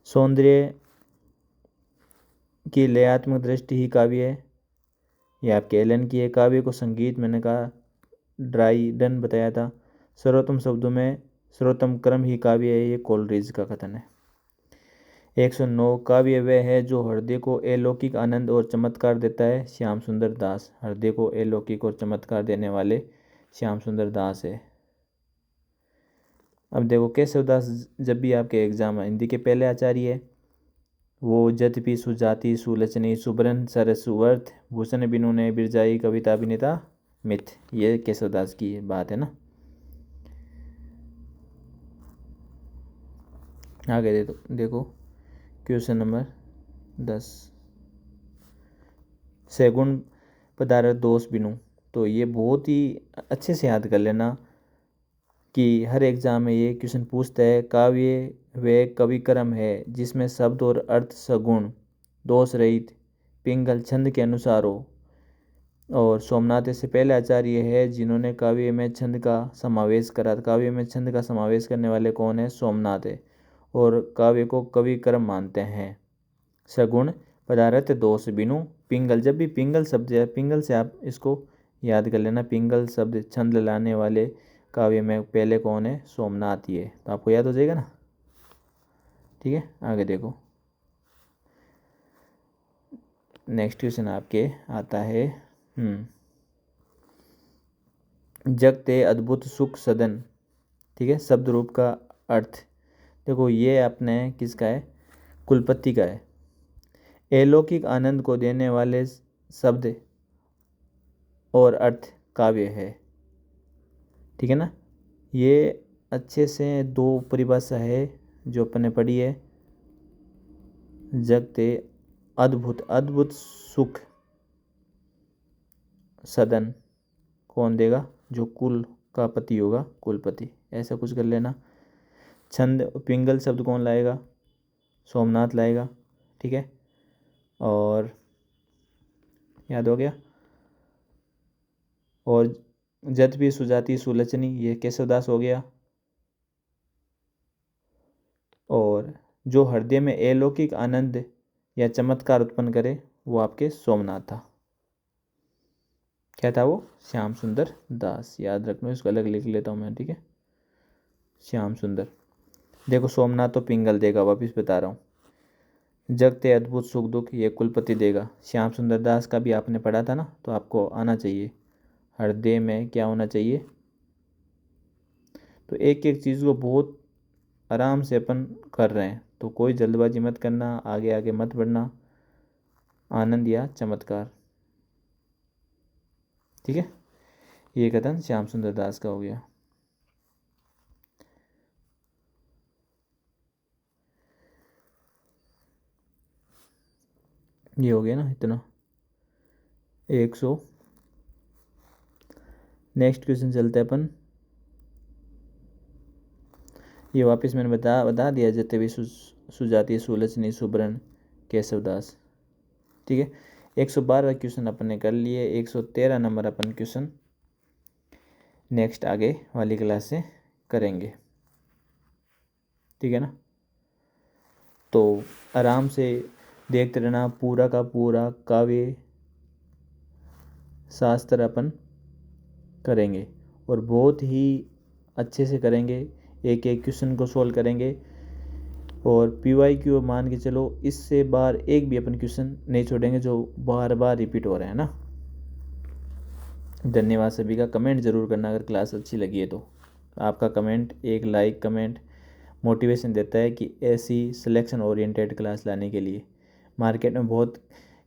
सौंदर्य की लयात्मक दृष्टि ही काव्य है, ये आपके एलन की है। काव्य को संगीत, मैंने कहा ड्राइडन बताया था। सर्वोत्तम शब्दों में सर्वोत्तम क्रम ही काव्य है, ये कोलरिज का कथन है। 109, काव्य वह है जो हृदय को अलौकिक आनंद और चमत्कार देता है, श्याम सुंदर दास। हृदय को अलौकिक और चमत्कार देने वाले श्याम सुंदर दास है। अब देखो, केशव दास जब भी आपके एग्जाम हिंदी के पहले आचार्य है, वो यद्यपि सुजाति सुलचनी सुबरन सरस सुवर्थ भूषण बिनु ने बिरजाई कविता अभिनेता मिथ, ये केशव दास की बात है ना। आगे देखो क्वेश्चन नंबर 10, सगुण पदार्थ दोष बिनु। तो ये बहुत ही अच्छे से याद कर लेना कि हर एग्जाम में ये क्वेश्चन पूछता है। काव्य वे कवि क्रम है जिसमें शब्द और अर्थ सगुण, दोष रहित, पिंगल, छंद के अनुसार हो। और सोमनाथ से पहले आचार्य है जिन्होंने काव्य में छंद का समावेश करा। काव्य में छंद का समावेश करने वाले कौन है? सोमनाथ है। और काव्य को कवि क्रम मानते हैं। सगुण पदार्थ दोष बिनु, पिंगल। जब भी पिंगल शब्द है, पिंगल से आप इसको याद कर लेना। पिंगल शब्द छंद लाने वाले काव्य में पहले कौन है? सोमनाथ ही है। तो आपको याद हो जाएगा ना, ठीक है। आगे देखो, नेक्स्ट क्वेश्चन आपके आता है, जगते अद्भुत सुख सदन, ठीक है। शब्द रूप का अर्थ देखो, ये अपने किसका है? कुलपति का है। अलौकिक आनंद को देने वाले शब्द और अर्थ काव्य है, ठीक है ना। ये अच्छे से दो परिभाषा है जो अपने पढ़ी है। जगते अद्भुत, अद्भुत सुख, सदन कौन देगा, जो कुल का पति होगा, कुलपति, ऐसा कुछ कर लेना। छंद पिंगल शब्द कौन लाएगा, सोमनाथ लाएगा, ठीक है। और याद हो गया। और जत भी सुजाति सुलचनी, ये केशवदास हो गया। और जो हृदय में अलौकिक आनंद या चमत्कार उत्पन्न करे, वो आपके सोमनाथ था। क्या था वो, श्याम सुंदर दास। याद रखना, इसको अलग लिख लेता हूँ मैं, ठीक है। श्याम सुंदर। देखो सोमनाथ तो पिंगल देगा, वापिस बता रहा हूँ। जगते अद्भुत सुख दुख, ये कुलपति देगा। श्याम सुंदर दास का भी आपने पढ़ा था ना, तो आपको आना चाहिए। हृदय में क्या होना चाहिए। तो एक एक चीज़ को बहुत आराम से अपन कर रहे हैं, तो कोई जल्दबाजी मत करना, आगे आगे मत बढ़ना। आनंद या चमत्कार, ठीक है। ये कथन श्याम सुंदर दास का हो गया। ये हो गया ना इतना 100। नेक्स्ट क्वेश्चन चलते हैं अपन। ये वापस मैंने बता दिया, जितने भी सुजाति सुलचनी सुब्रन केशवदास, ठीक है। 112 क्वेश्चन अपन ने कर लिए। 113 नंबर अपन क्वेश्चन नेक्स्ट आगे वाली क्लास से करेंगे, ठीक है ना। तो आराम से देखते रहना, पूरा का पूरा काव्य शास्त्र अपन करेंगे और बहुत ही अच्छे से करेंगे। एक एक क्वेश्चन को सोल्व करेंगे और PYQ मान के चलो, इससे बार एक भी अपन क्वेश्चन नहीं छोड़ेंगे जो बार बार रिपीट हो रहे हैं ना। धन्यवाद सभी का। कमेंट ज़रूर करना अगर क्लास अच्छी लगी है तो। आपका कमेंट, एक लाइक कमेंट मोटिवेशन देता है कि ऐसी सिलेक्शन ओरिएंटेड क्लास लाने के लिए। मार्केट में बहुत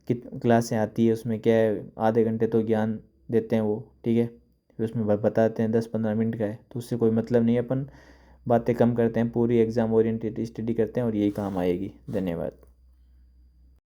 क्लासें आती है, उसमें क्या है, आधे घंटे तो ज्ञान देते हैं वो, ठीक है, फिर उसमें बताते हैं 10-15 मिनट का है, तो उससे कोई मतलब नहीं है। अपन बातें कम करते हैं, पूरी एग्ज़ाम ओरिएंटेड स्टडी करते हैं और यही काम आएगी। धन्यवाद।